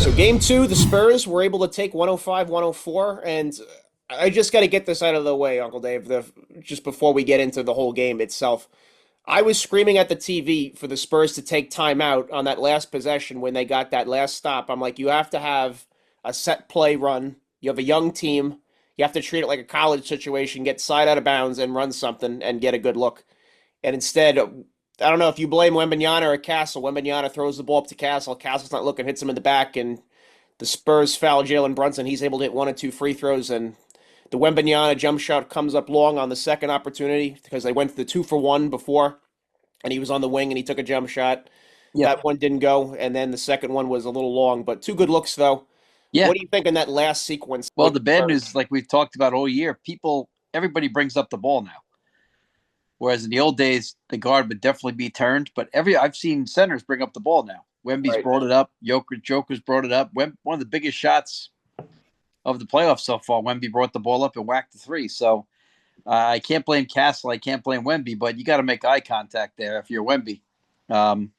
So game two, the Spurs were able to take 105-104, and I just got to get this out of the way, Uncle Dave, just before we get into the whole game itself. I was screaming at the TV for the Spurs to take time out on that last possession when they got that last stop. I'm like, you have to have a set play run. You have a young team. You have to treat it like a college situation, get side out of bounds and run something and get a good look. And instead, I don't know if you blame Wembanyama or Castle. Wembanyama throws the ball up to Castle. Castle's not looking, hits him in the back, and the Spurs foul Jalen Brunson. He's able to hit one or two free throws, and the Wembanyama jump shot comes up long on the second opportunity because they went to the 2-for-1 before, and he was on the wing and he took a jump shot. Yep. That one didn't go, and then the second one was a little long, but two good looks though. Yeah. What do you think in that last sequence Well, with the the bad Spurs? news, like we've talked about all year, everybody brings up the ball now. Whereas in the old days, the guard would definitely be turned. But I've seen centers bring up the ball now. Wemby's Right. brought it up. Joker's brought it up. One of the biggest shots of the playoffs so far. Wemby brought the ball up and whacked the three. So I can't blame Castle. I can't blame Wemby, but you got to make eye contact there if you're Wemby. Timeout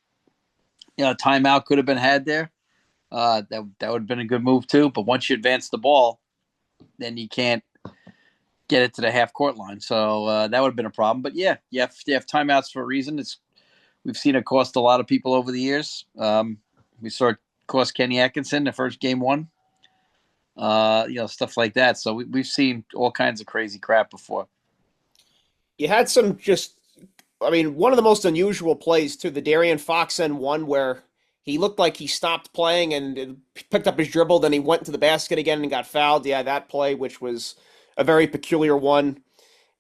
could have been had there. That would have been a good move too. But once you advance the ball, then you can't get it to the half court line. So that would have been a problem. But yeah, you have timeouts for a reason. We've seen it cost a lot of people over the years. We saw it cost Kenny Atkinson the first game one. Stuff like that. So we've seen all kinds of crazy crap before. You had one of the most unusual plays too, the Darian Fox end one where he looked like he stopped playing and picked up his dribble, then he went to the basket again and got fouled. Yeah, that play, which was a very peculiar one.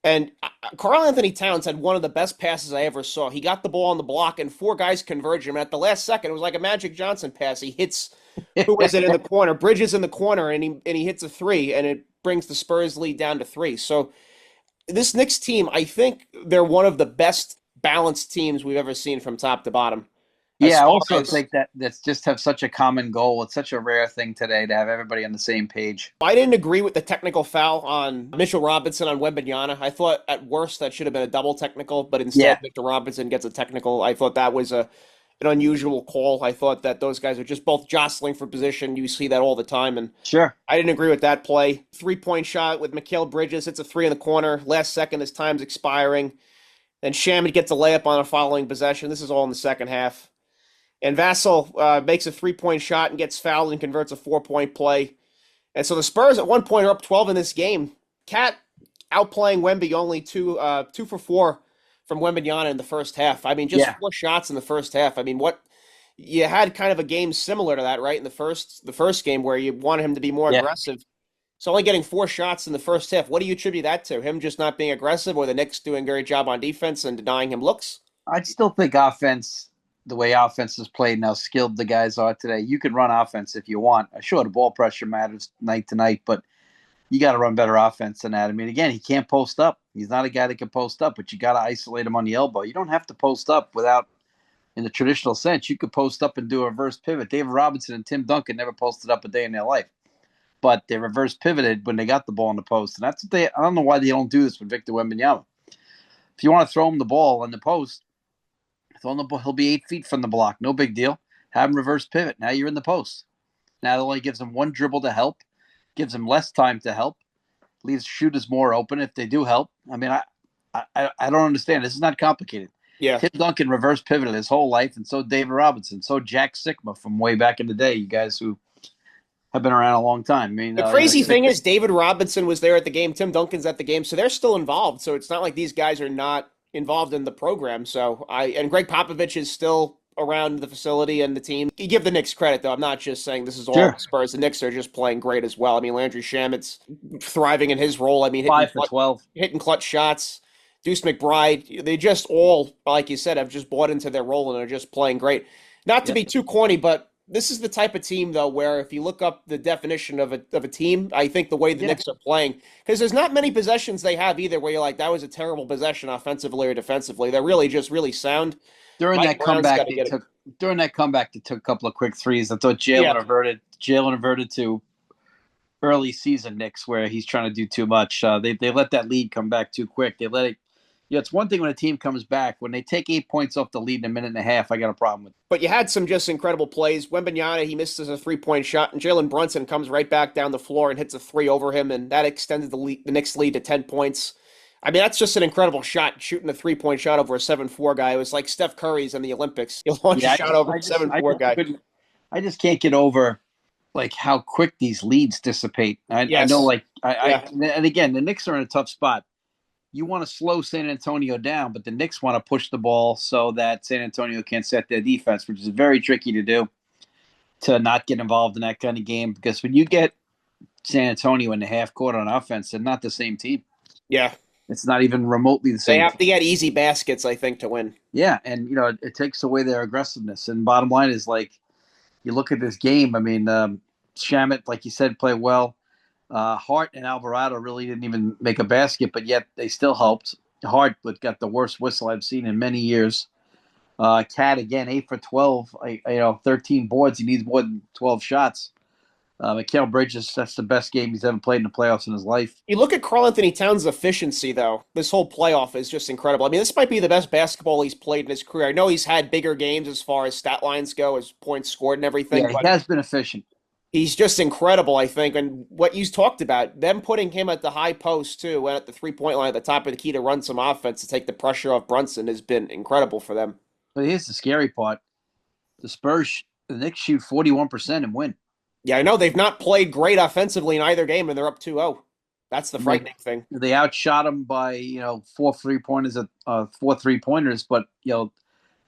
And Karl Anthony Towns had one of the best passes I ever saw. He got the ball on the block and four guys converged him. And at the last second, it was like a Magic Johnson pass. He hits, who is it in the corner? Bridges in the corner, and he hits a three, and it brings the Spurs lead down to three. So this Knicks team, I think they're one of the best balanced teams we've ever seen from top to bottom. As Yeah, I far also as think that's just have such a common goal. It's such a rare thing today to have everybody on the same page. I didn't agree with the technical foul on Mitchell Robinson on Wembanyama. I thought at worst that should have been a double technical, but instead Yeah, Victor Robinson gets a technical. I thought that was an unusual call. I thought that those guys are just both jostling for position. You see that all the time, and sure. I didn't agree with that play. 3-point shot with Mikal Bridges. It's a three in the corner. Last second, as time's expiring. Then Shaman gets a layup on a following possession. This is all in the second half. And Vassell makes a 3-point shot and gets fouled and converts a 4-point play. And so the Spurs at one point are up 12 in this game. Cat outplaying Wemby only two for four from Wembanyama in the first half. I mean, just Yeah, four shots in the first half. I mean, what you had kind of a game similar to that, right? In the first game where you wanted him to be more yeah. aggressive. So only getting four shots in the first half. What do you attribute that to? Him just not being aggressive, or the Knicks doing a great job on defense and denying him looks? I still think offense, the way offense is played and how skilled the guys are today, you can run offense if you want. Sure, the ball pressure matters night to night, but you got to run better offense than that. I mean, again, he can't post up. He's not a guy that can post up, but you got to isolate him on the elbow. You don't have to post up without, in the traditional sense, you could post up and do a reverse pivot. David Robinson and Tim Duncan never posted up a day in their life, but they reverse pivoted when they got the ball in the post. And that's what I don't know why they don't do this with Victor Wembanyama. If you want to throw him the ball in the post, throw him the ball, he'll be 8 feet from the block. No big deal. Have him reverse pivot. Now you're in the post. Now it only gives him one dribble to help, gives him less time to help, leaves shooters more open if they do help. I mean, I don't understand. This is not complicated. Yeah. Tim Duncan reverse pivoted his whole life, and so David Robinson, so Jack Sigma from way back in the day, you guys who have been around a long time. I mean, The crazy thing is David Robinson was there at the game. Tim Duncan's at the game, so they're still involved. So it's not like these guys are not involved in the program. And Greg Popovich is still around the facility and the team. You give the Knicks credit, though. I'm not just saying this is all sure. the Spurs. The Knicks are just playing great as well. I mean, Landry Shamit's thriving in his role. I mean, 5 for 12. hitting clutch shots. Deuce McBride, they just all, like you said, have just bought into their role and are just playing great. Not to Yep. be too corny, but this is the type of team, though, where if you look up the definition of a team, I think the way the Yeah. Knicks are playing, because there's not many possessions they have either where you're like, that was a terrible possession offensively or defensively. They're really just really sound. During Mike that Brown's got comeback, to get it. they took a couple of quick threes. I thought Yeah. Jalen averted to early season Knicks where he's trying to do too much. They let that lead come back too quick. They let it Yeah, it's one thing when a team comes back. When they take 8 points off the lead in a minute and a half, I got a problem with it. But you had some just incredible plays. Wembanyama, he misses a 3-point shot, and Jalen Brunson comes right back down the floor and hits a three over him, and that extended the Knicks lead to 10 points. I mean, that's just an incredible shot, shooting a 3-point shot over a 7-4 guy. It was like Steph Curry's in the Olympics. You launch a Yeah, shot over a 7-4 guy. I just can't get over like how quick these leads dissipate. I know, Yes. like Yeah. and again, the Knicks are in a tough spot. You want to slow San Antonio down, but the Knicks want to push the ball so that San Antonio can't set their defense, which is very tricky to do, to not get involved in that kind of game. Because when you get San Antonio in the half court on offense, they're not the same team. Yeah. It's not even remotely the They same have team. to get easy baskets, I think, to win. Yeah, and it takes away their aggressiveness. And bottom line is, like, you look at this game. I mean, Shamit, like you said, played well. Hart and Alvarado really didn't even make a basket, but yet they still helped. Hart got the worst whistle I've seen in many years. Cat again, 8 for 12. 13 boards. He needs more than 12 shots. Mikal Bridges, that's the best game he's ever played in the playoffs in his life. You look at Karl Anthony Towns' efficiency, though. This whole playoff is just incredible. I mean, this might be the best basketball he's played in his career. I know he's had bigger games as far as stat lines go, as points scored and everything, Yeah, he but has been efficient. he's just incredible, I think. And what you talked about, them putting him at the high post, too, and at the 3-point line at the top of the key to run some offense to take the pressure off Brunson has been incredible for them. But here's the scary part: the Knicks shoot 41% and win. Yeah, I know they've not played great offensively in either game, and they're up 2-0. That's the And they frightening thing. they outshot them by 4 3 pointers, but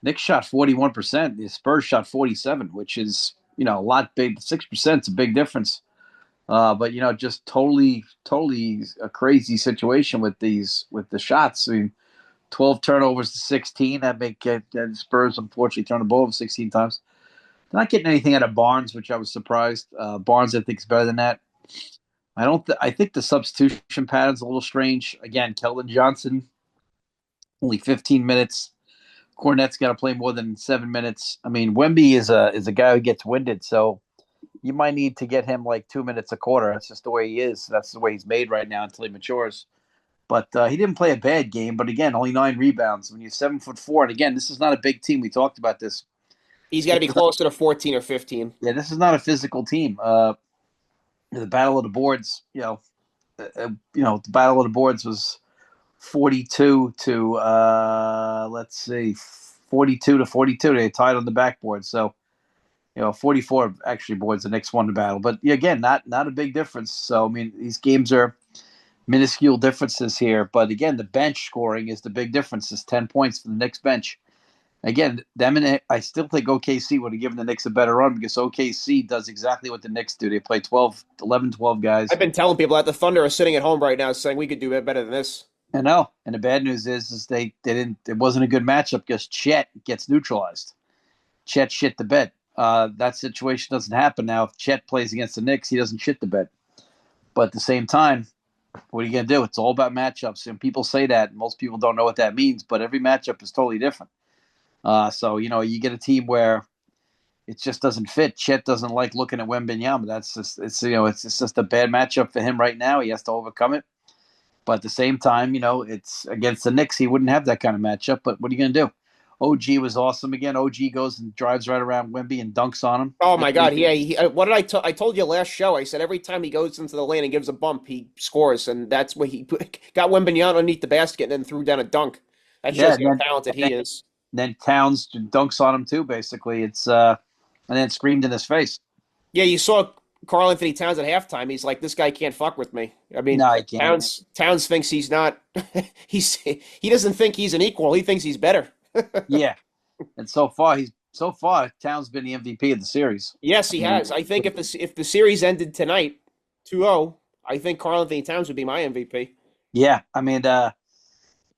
Knicks shot 41%. The Spurs shot 47, which is a lot big. 6% is a big difference. But just totally a crazy situation with the shots. I mean, 12 turnovers to 16. That make Spurs unfortunately turn the ball over 16 times. They're not getting anything out of Barnes, which I was surprised. Barnes, I think, is better than that. I don't. I think the substitution pattern's a little strange. Again, Keldon Johnson only 15 minutes. Cornette's got to play more than 7 minutes. I mean, Wemby is a guy who gets winded, so you might need to get him like 2 minutes a quarter. That's just the way he is. That's the way he's made right now until he matures. But he didn't play a bad game. But again, only 9 rebounds. When you're 7'4", and again, this is not a big team. We talked about this. He's got to be closer to 14 or 15. Yeah, this is not a physical team. The battle of the boards, the battle of the boards was 42 to let's see, 42 to 42. They tied on the backboard. So 44 actually boards the Knicks won the battle. But again, not a big difference. So I mean, these games are minuscule differences here. But again, the bench scoring is the big difference. It's 10 points for the Knicks bench. Again, I still think OKC would have given the Knicks a better run because OKC does exactly what the Knicks do. They play 12 guys. I've been telling people that the Thunder are sitting at home right now saying we could do it better than this. I know. And the bad news is they didn't. It wasn't a good matchup because Chet gets neutralized. Chet shit the bed. That situation doesn't happen now. If Chet plays against the Knicks, he doesn't shit the bed. But at the same time, what are you going to do? It's all about matchups. And people say that. Most people don't know what that means, but every matchup is totally different. So you get a team where it just doesn't fit. Chet doesn't like looking at Wembanyama. That's just it's just a bad matchup for him right now. He has to overcome it. But at the same time, it's against the Knicks. He wouldn't have that kind of matchup. But what are you going to do? OG was awesome again. OG goes and drives right around Wemby and dunks on him. Oh my God! Yeah, what did I told you last show? I said every time he goes into the lane and gives a bump, he scores, and that's what he got Wembanyama underneath the basket and then threw down a dunk. That Yeah, shows you how talented he is. then Towns dunks on him too. Basically, it's and then screamed in his face. Yeah, you saw Karl Anthony Towns at halftime. He's like, "This guy can't fuck with me." I mean, No, he can't. Towns thinks he's not. He doesn't think he's an equal. He thinks he's better. Yeah, and so far Towns been the MVP of the series. Yes, he has. I think if the series ended tonight, 2-0, I think Karl Anthony Towns would be my MVP. Yeah, I mean, I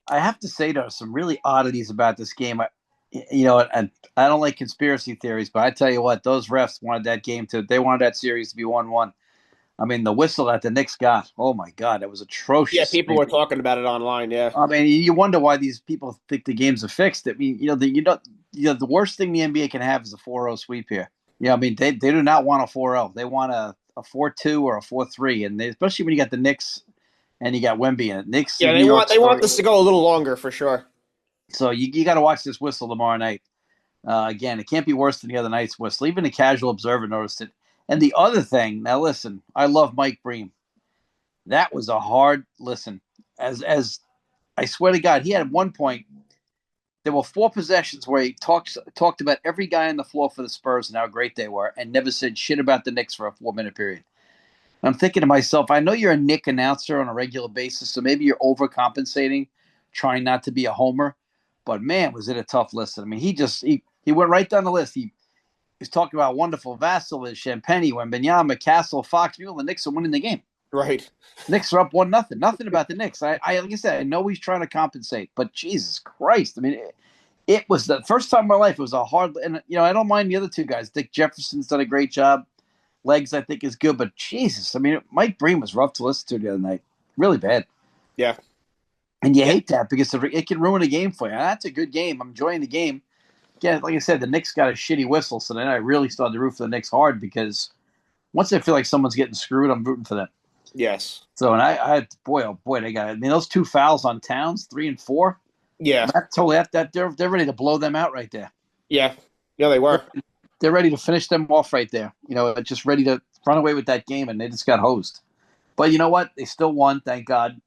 have to say there are some really oddities about this game. And I don't like conspiracy theories, but I tell you what, those refs wanted that game they wanted that series to be 1-1. I mean, the whistle that the Knicks got, oh my God, that was Yeah, atrocious. people were talking about it online. Yeah, I mean, you wonder why these people think the games are fixed. I mean, the worst thing the NBA can have is a 4-0 sweep here. Yeah, I mean, they do not want a 4-0. They want a 4-2 or a 4-3, and especially when you got the Knicks and you got Wemby in it. Knicks Yeah, in New York they want story. this to go a little longer for sure. So you got to watch this whistle tomorrow night. Again, it can't be worse than the other night's whistle. Even a casual observer noticed it. And the other thing, now listen, I love Mike Bream. That was a hard listen. As I swear to God, he had at one point there were 4 possessions where he talked about every guy on the floor for the Spurs and how great they were, and never said shit about the Knicks for a 4 minute period. I'm thinking to myself, I know you're a Knick announcer on a regular basis, so maybe you're overcompensating, trying not to be a homer. But man, was it a tough listen. I mean, he went right down the list. He was talking about wonderful Vassilic, Champagny, Wembanyama, Castle, Fox. People, the Knicks are winning the game. Right. Knicks are up 1-0. Nothing about the Knicks. I like I said, I know he's trying to compensate, but Jesus Christ! I mean, it was the first time in my life. It was a hard, and I don't mind the other 2 guys. Dick Jefferson's done a great job. Legs, I think, is good, but Jesus, I mean, Mike Breen was rough to listen to the other night. Really bad. Yeah. And you Yeah. hate that because it can ruin a game for you. That's a good game. I'm enjoying the game. Again, like I said, the Knicks got a shitty whistle, so then I really started to root for the Knicks hard because once I feel like someone's getting screwed, I'm rooting for them. Yes. So, and I boy, oh boy, they got. I mean, those 2 fouls on Towns, 3 and 4. Yeah. That totally that they're ready to blow them out right there. Yeah. Yeah, they were. They're ready to finish them off right there. Just ready to run away with that game, and they just got hosed. But you know what? They still won, thank God.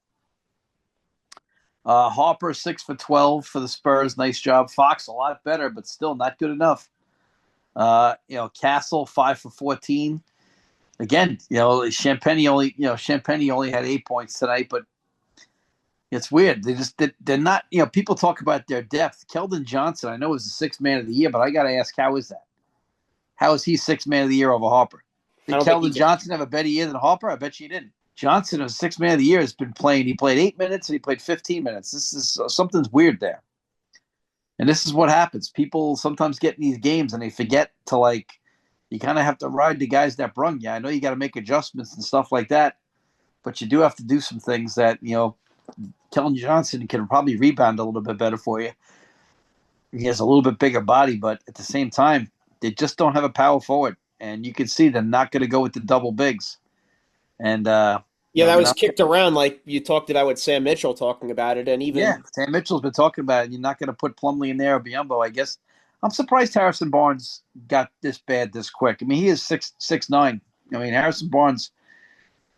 Harper 6 for 12 for the Spurs, nice job. Fox a lot better, but still not good enough. Castle 5 for 14. Again, Champagny only had 8 points tonight, but it's weird. They're not. People talk about their depth. Keldon Johnson, I know, was the 6th man of the year, but I got to ask, how is that? How is he 6th man of the year over Harper? I Did don't think he Keldon did. Johnson have a better year than Harper? I bet you didn't. Johnson, as 6th man of the year, has been playing. He played 8 minutes and he played 15 minutes. This is something's weird there. And this is what happens. People sometimes get in these games and they forget to you kind of have to ride the guys that brung you. I know you got to make adjustments and stuff like that, but you do have to do some things that, Keldon Johnson can probably rebound a little bit better for you. He has a little bit bigger body, but at the same time, they just don't have a power forward. And you can see they're not going to go with the double bigs. And, Yeah, that was kicked around like you talked about with Sam Mitchell talking about it, and even Sam Mitchell's been talking about it. You're not going to put Plumlee in there or Biyombo, I guess. I'm surprised Harrison Barnes got this bad this quick. I mean, he is 6'9". I mean, Harrison Barnes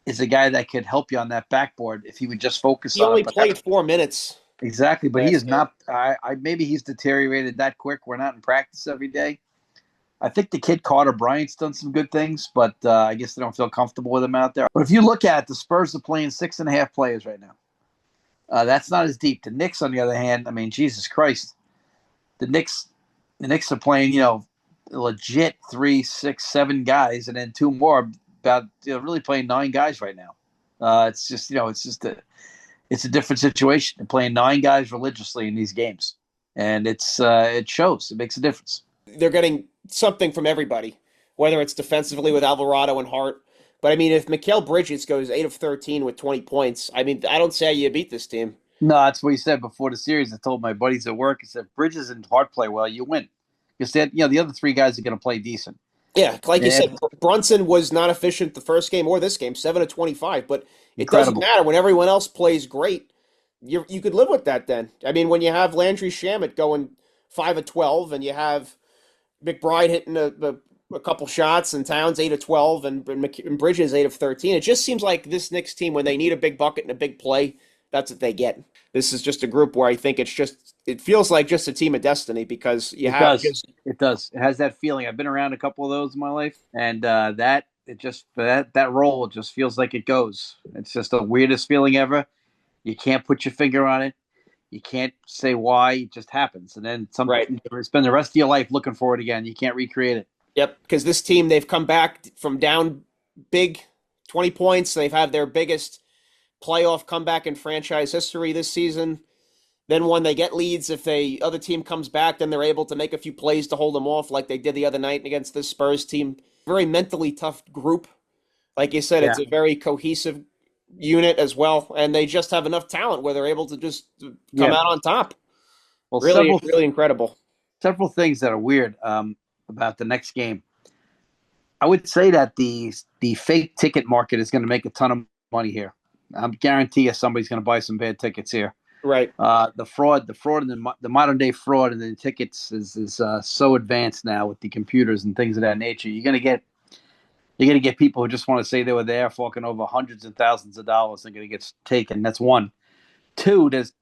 is a guy that could help you on that backboard if he would just focus he on it. only But played 4 minutes exactly, but he last is game. not. Maybe he's deteriorated that quick. We're not in practice every day. I think the kid Carter Bryant's done some good things, but I guess they don't feel comfortable with him out there. But if you look at it, the Spurs are playing 6.5 players right now. That's not as deep. The Knicks, on the other hand, I mean, Jesus Christ, the Knicks are playing, legit 3, 6, 7 guys, and then 2 more. About really playing 9 guys right now. It's just it's a different situation. They're playing 9 guys religiously in these games, and it shows. It makes a difference. They're getting something from everybody, whether it's defensively with Alvarado and Hart. But I mean, if Mikal Bridges goes 8 of 13 with 20 points, I mean, I don't see how you beat this team. No, that's what he said before the series. I told my buddies at work, I said, Bridges and Hart play well, you win. Because the other 3 guys are going to play decent. Yeah, like you And said, Brunson was not efficient the first game or this game, 7 of 25, but it doesn't incredible. matter when everyone else plays great. You could live with that then. I mean, when you have Landry Shamet going 5 of 12 and you have McBride hitting a couple shots and Towns 8 of 12 and Bridges 8 of 13, it just seems like this Knicks team, when they need a big bucket and a big play, that's what they get. This is just a group where I think it feels like just a team of destiny because you It have does. just It does. It has that feeling. I've been around a couple of those in my life, and that role just feels like it goes. It's just the weirdest feeling ever. You can't put your finger on it. You can't say why. It just happens, and then right. you spend the rest of your life looking for it again. You can't recreate it. Yep, because this team, they've come back from down big 20 points. They've had their biggest playoff comeback in franchise history this season. Then when they get leads, if the other team comes back, then they're able to make a few plays to hold them off like they did the other night against this Spurs team. Very mentally tough group. Like you said, Yeah, it's a very cohesive unit as well, and they just have enough talent where they're able to just come yeah. out on top. Well, Really, really incredible. several things that are weird about the next game. I would say that the fake ticket market is going to make a ton of money here. I'm guarantee you somebody's going to buy some bad tickets here. Right. The fraud, and the modern day fraud in the tickets is so advanced now with the computers and things of that nature. You're gonna get people who just want to say they were there, forking over hundreds and thousands of dollars, and going to get taken. That's one. Two, there's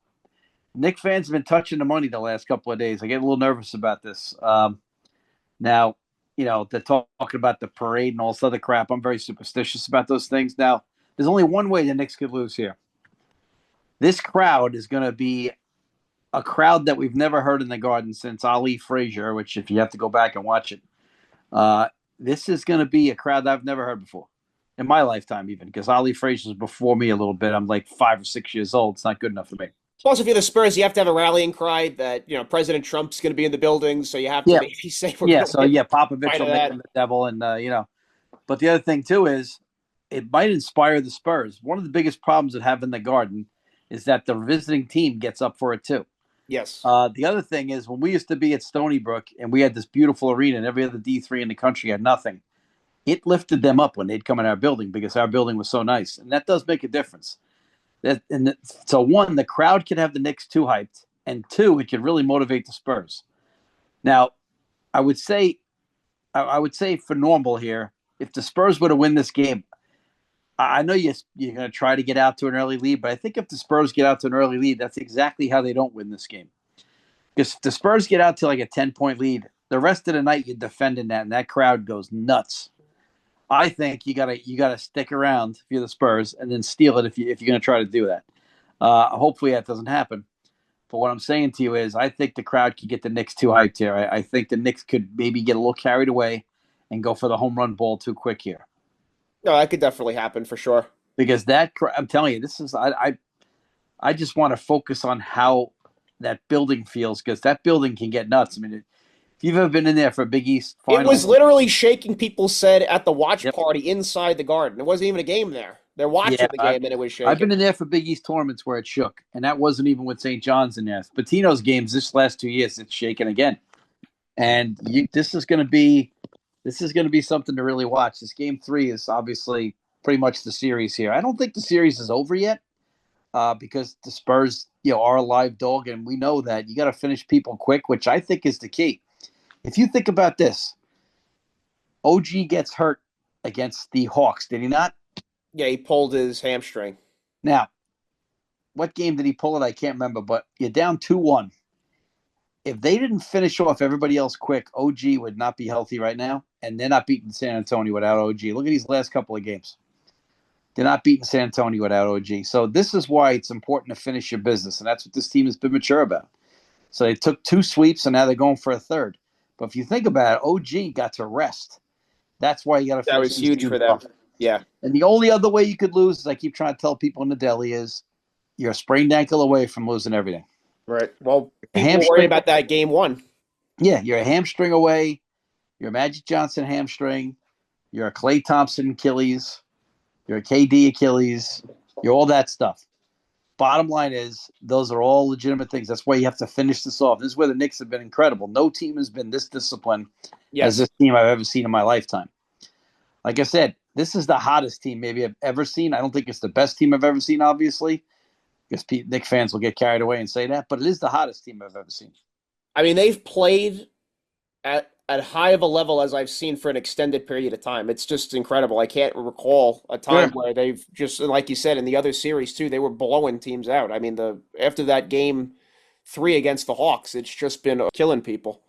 Knicks fans have been touching the money the last couple of days. I get a little nervous about this. Now, they're talking about the parade and all this other crap. I'm very superstitious about those things. Now, there's only one way the Knicks could lose here. This crowd is going to be a crowd that we've never heard in the Garden since Ali Frazier, which if you have to go back and watch it, this is going to be a crowd that I've never heard before in my lifetime, even because Ali Frazier was before me a little bit. I'm like 5 or 6 years old. It's not good enough for me. Plus, if you're the Spurs, you have to have a rallying cry that President Trump's going to be in the building, so you have to Yeah, maybe say we're yeah. going to So win. yeah, Popovich Fight will of make that. him the devil, and But the other thing too is it might inspire the Spurs. One of the biggest problems with having the Garden is that the visiting team gets up for it too. Yes. The other thing is when we used to be at Stony Brook and we had this beautiful arena and every other D3 in the country had nothing, it lifted them up when they'd come in our building because our building was so nice. And that does make a difference. So one, the crowd can have the Knicks too hyped, and two, it can really motivate the Spurs. Now, I would say, for normal here, if the Spurs were to win this game, I know you're going to try to get out to an early lead, but I think if the Spurs get out to an early lead, that's exactly how they don't win this game. Because if the Spurs get out to like a 10-point lead, the rest of the night you're defending that, and that crowd goes nuts. I think you gotta stick around if you're the Spurs and then steal it if you're going to try to do that. Hopefully that doesn't happen. But what I'm saying to you is I think the crowd could get the Knicks too hyped here. I think the Knicks could maybe get a little carried away and go for the home run ball too quick here. No, that could definitely happen for sure. Because I'm telling you, this is I just want to focus on how that building feels because that building can get nuts. I mean, if you've ever been in there for a Big East It was final, literally shaking, people said, at the watch yep, party inside the Garden. It wasn't even a game there. They're yeah, watching the game and it was I've shaking. been in there for Big East tournaments where it shook, and that wasn't even with St. John's in there. Patino's games this last 2 years, it's shaking again, and this is going to be something to really watch. This game 3 is obviously pretty much the series here. I don't think the series is over yet. Because the Spurs, are a live dog, and we know that you got to finish people quick, which I think is the key. If you think about this, OG gets hurt against the Hawks, did he not? Yeah, he pulled his hamstring. Now, what game did he pull it? I can't remember, but you're down 2-1. If they didn't finish off everybody else quick, OG would not be healthy right now, and they're not beating San Antonio without OG. Look at these last couple of games. They're not beating San Antonio without OG. So this is why it's important to finish your business, and that's what this team has been mature about. So they took 2 sweeps, and now they're going for a third. But if you think about it, OG got to rest. That's why you got to That finish was these huge games for them. off. Yeah. And the only other way you could lose, as I keep trying to tell people in the deli, is you're a sprained ankle away from losing everything. Right. Well, A people were worried hamstring, about that game 1. yeah, you're a hamstring away. You're a Magic Johnson hamstring. You're a Klay Thompson Achilles. You're a KD Achilles. You're all that stuff. Bottom line is, those are all legitimate things. That's why you have to finish this off. This is where the Knicks have been incredible. No team has been this disciplined as Yes. this team I've ever seen in my lifetime. Like I said, this is the hottest team maybe I've ever seen. I don't think it's the best team I've ever seen, obviously, because Knicks fans will get carried away and say that, but it is the hottest team I've ever seen. I mean, they've played at high of a level as I've seen for an extended period of time. It's just incredible. I can't recall a time Sure. where they've just, like you said, in the other series too, they were blowing teams out. I mean, the after that game 3 against the Hawks, it's just been killing people.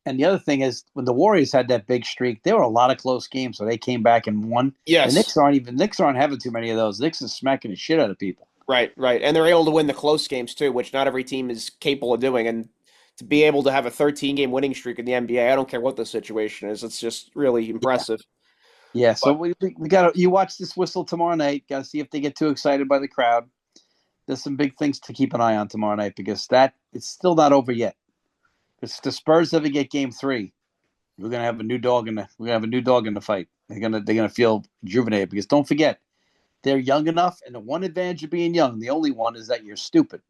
And the other thing is, when the Warriors had that big streak, there were a lot of close games where they came back and won. The Yes, Knicks aren't having too many of those. Knicks is smacking the shit out of people. right, right. And they're able to win the close games too, which not every team is capable of doing. And to be able to have a 13-game winning streak in the NBA, I don't care what the situation is. It's just really Yeah. impressive. Yeah, so But we got to you watch this whistle tomorrow night. Got to see if they get too excited by the crowd. There's some big things to keep an eye on tomorrow night because it's still not over yet. If the Spurs ever get Game 3, we're gonna have a new dog in the fight. They're gonna feel rejuvenated because don't forget they're young enough, and the one advantage of being young, the only one, is that you're stupid.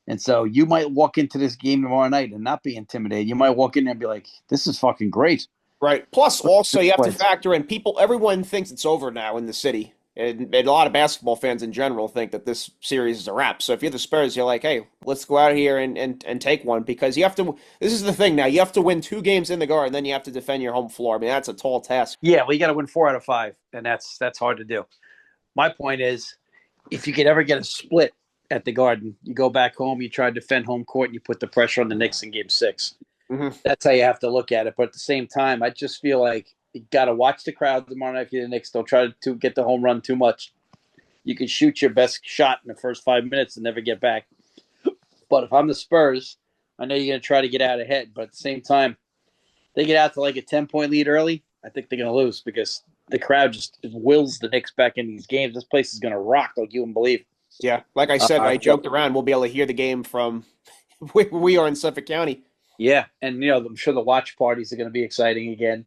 And so you might walk into this game tomorrow night and not be intimidated. You might walk in there and be like, "This is fucking great." right. Plus, also you have to factor in everyone thinks it's over now in the city. And a lot of basketball fans in general think that this series is a wrap. So if you're the Spurs, you're like, hey, let's go out here and take one because you have to. This is the thing now. You have to win 2 games in the Garden, then you have to defend your home floor. I mean, that's a tall task. Yeah, well, you got to win 4 out of 5, and that's hard to do. My point is, if you could ever get a split at the Garden, you go back home, you try to defend home court, and you put the pressure on the Knicks in Game 6. Hmm. That's how you have to look at it. But at the same time, I just feel like you got to watch the crowd tomorrow night for the Knicks. Don't try to get the home run too much. You can shoot your best shot in the first 5 minutes and never get back. But if I'm the Spurs, I know you're going to try to get out ahead. But at the same time, they get out to like a 10-point lead early, I think they're going to lose because the crowd just wills the Knicks back in these games. This place is going to rock like you wouldn't believe. Yeah, like I said, I So, joked around. We'll be able to hear the game from where we are in Suffolk County. yeah, and I'm sure the watch parties are going to be exciting again,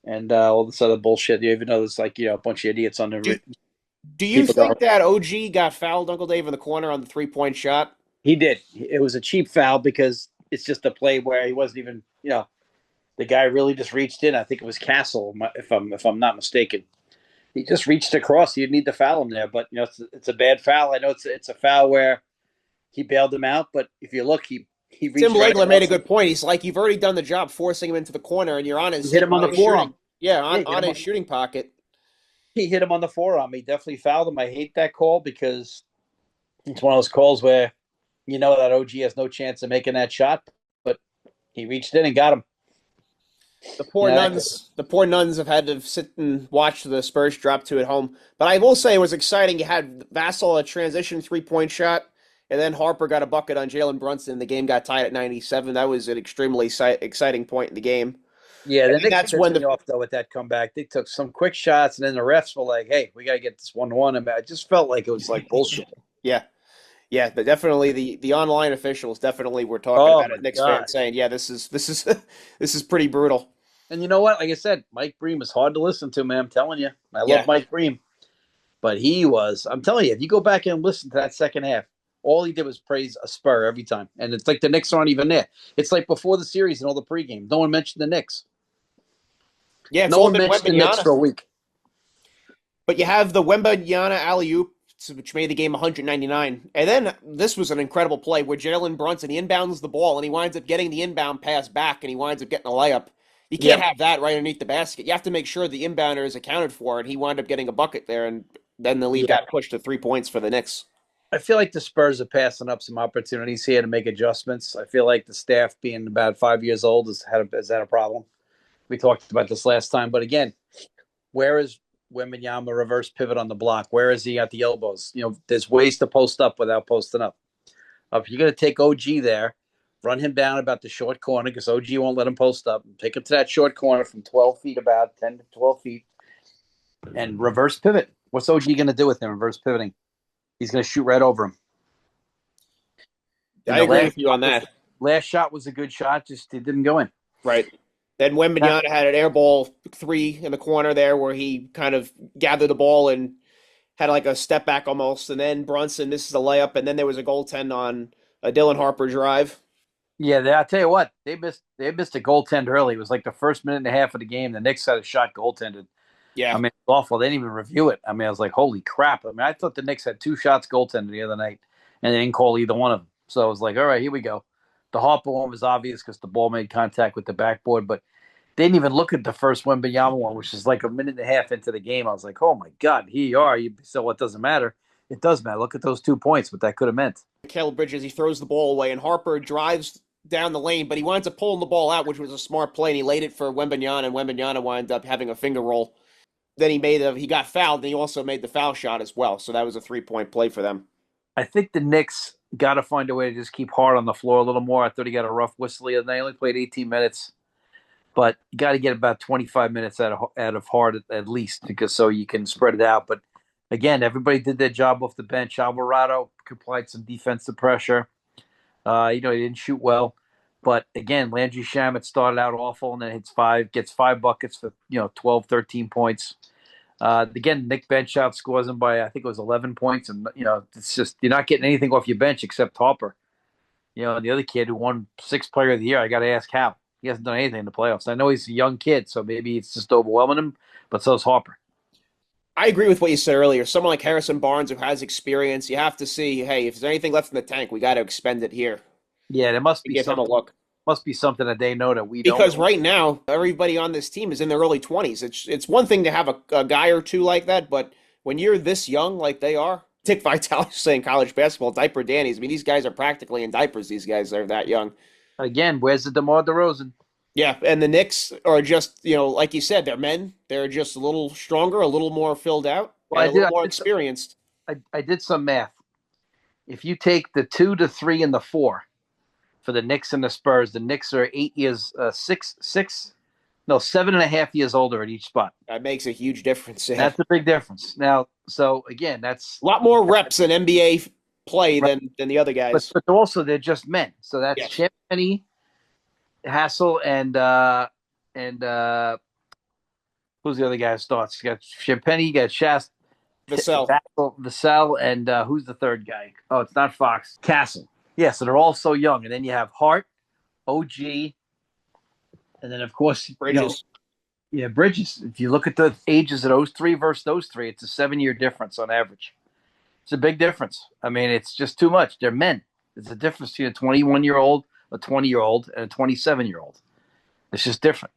and all this other bullshit. Even though there's like a bunch of idiots on Do the Do you people going. think that OG got fouled, Uncle Dave, in the corner on the 3-point shot? He did. It was a cheap foul because it's just a play where he wasn't even. The guy really just reached in. I think it was Castle, if I'm not mistaken. He just reached across. You'd need to foul him there, but it's a bad foul. I know it's a foul where he bailed him out, but if you look, he Tim reached right Legler made a across him. good point. He's like, you've already done the job forcing him into the corner, and you're on He his hit him on on the his forearm. shooting. Yeah, Yeah, on his shooting pocket. he hit him on the forearm. He definitely fouled him. I hate that call because it's one of those calls where that OG has no chance of making that shot, but he reached in and got him. You know, that, The poor nuns have had to sit and watch the Spurs drop 2 at home. But I will say it was exciting. You had Vassell a transition 3-point shot, and then Harper got a bucket on Jalen Brunson. The game got tied at 97. That was an extremely exciting point in the game. yeah, And the then Knicks that's pissed when me the off though with that comeback. They took some quick shots, and then the refs were like, "Hey, we got to get this 1-1." I just felt like it was like bullshit. yeah. Yeah, but definitely the online officials definitely were talking Oh about my it. Knicks god! fans saying, "Yeah, this is this is pretty brutal." And you know what? Like I said, Mike Bream is hard to listen to, man. I'm telling you, I love Yeah, Mike Bream, but he was. I'm telling you, if you go back and listen to that second half, all he did was praise a Spur every time, and it's like the Knicks aren't even there. It's like before the series and all the pregame, no one mentioned the Knicks. yeah, it's No all one been mentioned the Knicks Wembanyama, for a week. but you have the Wembanyama alley oop, which made the game 199, and then this was an incredible play where Jalen Brunson he inbounds the ball and he winds up getting the inbound pass back and he winds up getting a layup. You can't Yep. have that right underneath the basket. You have to make sure the inbounder is accounted for, and he wound up getting a bucket there, and then the lead Yeah. got pushed to 3 points for the Knicks. I feel like the Spurs are passing up some opportunities here to make adjustments. I feel like the staff, being about 5 years old, has had a problem. We talked about this last time, but again, where is Wembanyama reverse pivot on the block? Where is he at the elbows? There's ways to post up without posting up. If you're going to take OG there, run him down about the short corner because OG won't let him post up. Take him to that short corner from 12 feet, about 10 to 12 feet, and reverse pivot. What's OG going to do with him reverse pivoting? He's going to shoot right over him. And I the agree with you on that. last shot was a good shot, just it didn't go in. Right. Then Now, Wembanyama had an air ball 3 in the corner there where he kind of gathered the ball and had like a step back almost. And then Brunson misses a layup. And then there was a goaltend on a Dylan Harper drive. yeah, I'll tell you what, they missed a goaltend early. It was like the first minute and a half of the game. The Knicks had a shot goaltended. I Yeah. mean, it's awful. They didn't even review it. I mean, I was like, holy crap. I mean, I thought the Knicks had 2 shots goaltended the other night, and they didn't call either one of them. So I was like, all right, here we go. The Harper one was obvious because the ball made contact with the backboard, but they didn't even look at the first Wembanyama one, which is like a minute and a half into the game. I was like, oh my God, here you are. So what doesn't matter? It does matter. Look at those 2 points, what that could have meant. Caleb Bridges, he throws the ball away, and Harper drives down the lane, but he winds up pulling the ball out, which was a smart play. And he laid it for Wembanyama, and Wembanyama wound up having a finger roll. Then he got fouled, and he also made the foul shot as well. So that was a 3-point play for them. I think the Knicks got to find a way to just keep Hart on the floor a little more. I thought he got a rough whistle. They only played 18 minutes. But you got to get about 25 minutes out of Hart at least because so you can spread it out. But again, everybody did their job off the bench. Alvarado applied some defensive pressure. He didn't shoot well, but again, Landry Shamet started out awful and then gets 5 buckets for 12, 13 points. Again, Nick bench outscores him by I think it was 11 points, and it's just you're not getting anything off your bench except Harper. And the other kid who won Sixth Player of the Year, I got to ask how. He hasn't done anything in the playoffs. I know he's a young kid, so maybe it's just overwhelming him, but so is Harper. I agree with what you said earlier. Someone like Harrison Barnes who has experience, you have to see, hey, if there's anything left in the tank, we got to expend it here Yeah, there must to be give him a something. look. Must be something that they know that we don't. Because right now, everybody on this team is in their early 20s. It's one thing to have a guy or two like that, but when you're this young like they are, Dick Vitale's saying college basketball, diaper Dannies. I mean, these guys are practically in diapers, these guys are that young. Again, where's the DeMar DeRozan? Yeah, and the Knicks are just, like you said, they're men. They're just a little stronger, a little more filled out, Well, and I a did. little more experienced. I did some math. If you take the 2, the 3, and the 4 for the Knicks and the Spurs, the Knicks are 8 years, six, no, 7.5 years older at each spot. That makes a huge difference. Yeah. That's a big difference. Now, so again, that's A lot more reps in NBA play right. than the other But guys. also they're just men. So that's Yes. Champagny, Hassel, and who's the other guy who starts? You got Champagny, you got Vassell. Vassell, and who's the third guy? Oh, it's not Fox. Castle. Yeah, so they're all so young. And then you have Hart, OG, and then, of course, Bridges. yeah, Bridges. If you look at the ages of those three versus those three, it's a 7-year difference on average. It's a big difference. I mean, it's just too much. They're men. There's a difference between a 21-year-old, a 20-year-old, and a 27-year-old. It's just different.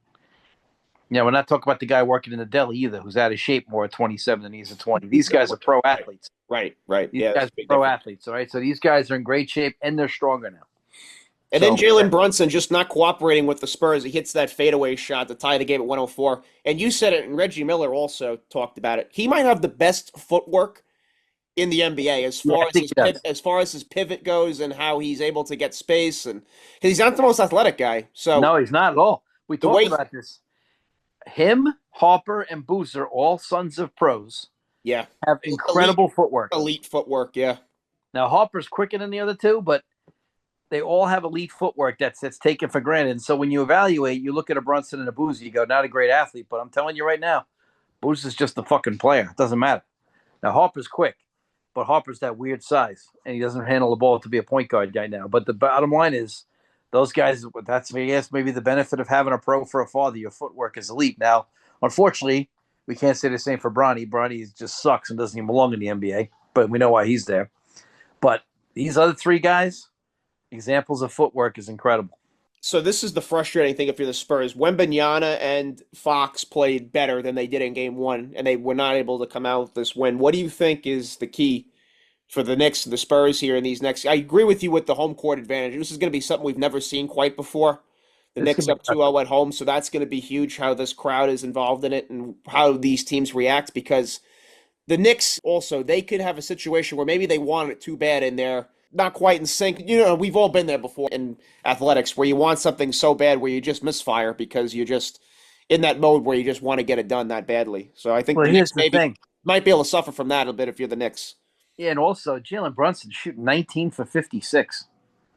We're not talking about the guy working in the deli either, who's out of shape more at 27 than he is at 20. These guys are pro athletes. Right. These Yeah, guys are pro athletes, all right? So these guys are in great shape, and they're stronger now. and then Jalen Brunson just not cooperating with the Spurs. He hits that fadeaway shot to tie the game at 104. And you said it, and Reggie Miller also talked about it. He might have the best footwork in the NBA as far as his pivot goes and how he's able to get space, and because he's not the most athletic guy. So no, he's not at all. We talked about this. Him, Harper, and Boozer, all sons of pros, yeah, have incredible footwork. Elite footwork, yeah. Now Harper's quicker than the other two, but they all have elite footwork that's taken for granted. And so when you evaluate, you look at a Brunson and a Boozer, you go, not a great athlete, but I'm telling you right now, Boozer's just a fucking player. It doesn't matter. Now Harper's quick, but Harper's that weird size, and he doesn't handle the ball to be a point guard guy now. But the bottom line is, those guys, that's, I guess, maybe the benefit of having a pro for a father. Your footwork is elite. Now, unfortunately, we can't say the same for Bronny. Bronny just sucks and doesn't even belong in the NBA, but we know why he's there. But these other three guys, examples of footwork is incredible. So this is the frustrating thing if you're the Spurs. Wembanyama and Fox played better than they did in game one, and they were not able to come out with this win. What do you think is the key for the Knicks and the Spurs here in these next? I agree with you with the home court advantage. This is going to be something we've never seen quite before. The Knicks up 2-0 at home, so that's going to be huge how this crowd is involved in it and how these teams react, because the Knicks also, they could have a situation where maybe they want it too bad and they're not quite in sync. We've all been there before in athletics where you want something so bad where you just misfire because you're just in that mode where you just want to get it done that badly. So I think the Knicks maybe might be able to suffer from that a bit if you're the Knicks. Yeah, and also Jalen Brunson shooting 19 for 56.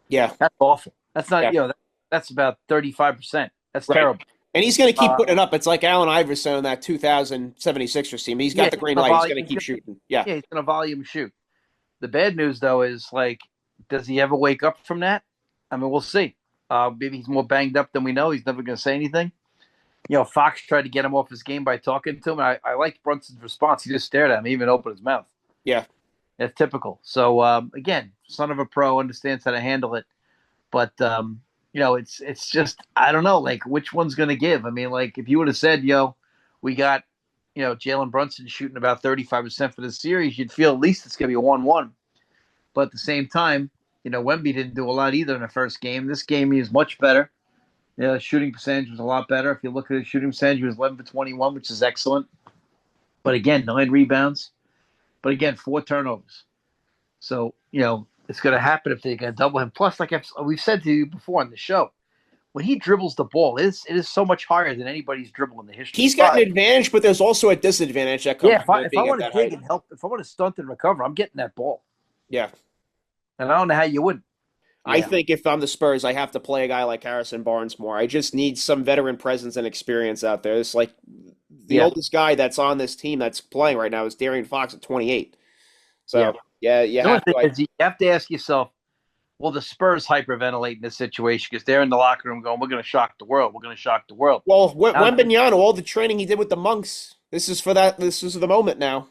Yeah. That's awful. That's not, that's about 35%. That's terrible. And he's going to keep putting it up. It's like Allen Iverson on that 2076ers team. He's got the green light. He's going to keep shooting. Yeah, he's going to volume shoot. The bad news, though, is does he ever wake up from that? I mean, we'll see. Maybe he's more banged up than we know. He's never going to say anything. Fox tried to get him off his game by talking to him. And I liked Brunson's response. He just stared at him. He even opened his mouth. Yeah. That's typical. So, again, son of a pro, understands how to handle it. But, it's just, I don't know, which one's going to give? I mean, if you would have said, we got, Jalen Brunson shooting about 35% for the series, you'd feel at least it's going to be a 1-1. But at the same time, Wemby didn't do a lot either in the first game. This game, he was much better. Shooting percentage was a lot better. If you look at his shooting percentage, he was 11 for 21, which is excellent. But again, 9 rebounds. But again, 4 turnovers. So, it's going to happen if they're going to double him. Plus, we've said to you before on the show, when he dribbles the ball, it is so much higher than anybody's dribble in the history. He's got an advantage, but there's also a disadvantage that comes. Yeah, if I want to dig and help, if I want to stunt and recover, I'm getting that ball. Yeah, and I don't know how you wouldn't. Yeah. I think if I'm the Spurs, I have to play a guy like Harrison Barnes more. I just need some veteran presence and experience out there. It's like the oldest guy that's on this team that's playing right now is De'Aaron Fox at 28. So you have to ask yourself, will the Spurs hyperventilate in this situation because they're in the locker room going, we're going to shock the world. We're going to shock the world. Well, Wembanyama, all the training he did with the Monks, This is for that. This is the moment now.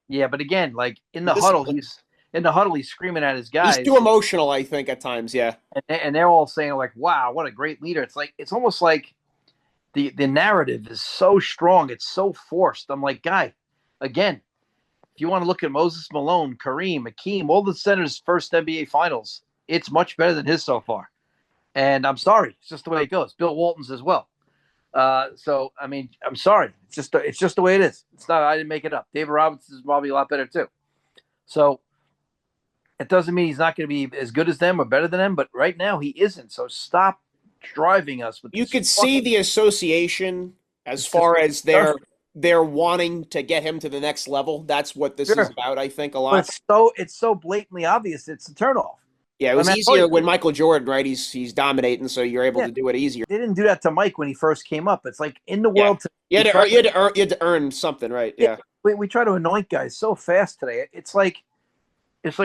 Yeah, but again, like The discipline. in the huddle, he's screaming at his He's too guys, emotional, I think, at times. Yeah. and they're all saying like, "Wow, what a great leader!" It's like it's almost like the narrative is so strong, it's so forced. I'm like, guy, again, if you want to look at Moses Malone, Kareem, Akeem, all the centers' first NBA Finals, it's much better than his so far. And I'm sorry, it's just the way it goes. Bill Walton's as well. So I mean, I'm sorry, it's just the way it is. It's not. I didn't make it up. David Robinson is probably a lot better too. So it doesn't mean he's not going to be as good as them or better than them, but right now he isn't. So stop driving us with You this could see fucking. the association as It's just far as disgusting. they're wanting to get him to the next level. That's what this is Sure, about, I think, a but lot. it's so blatantly obvious. It's a turnoff. Yeah, it I was mean, I told easier you, when Michael Jordan, right? He's dominating, so you're able yeah, to do it easier. they didn't do that to Mike when he first came up. It's like in the Yeah, world, we try to you had to earn something, right? yeah, Yeah. we try to anoint guys so fast today. It's like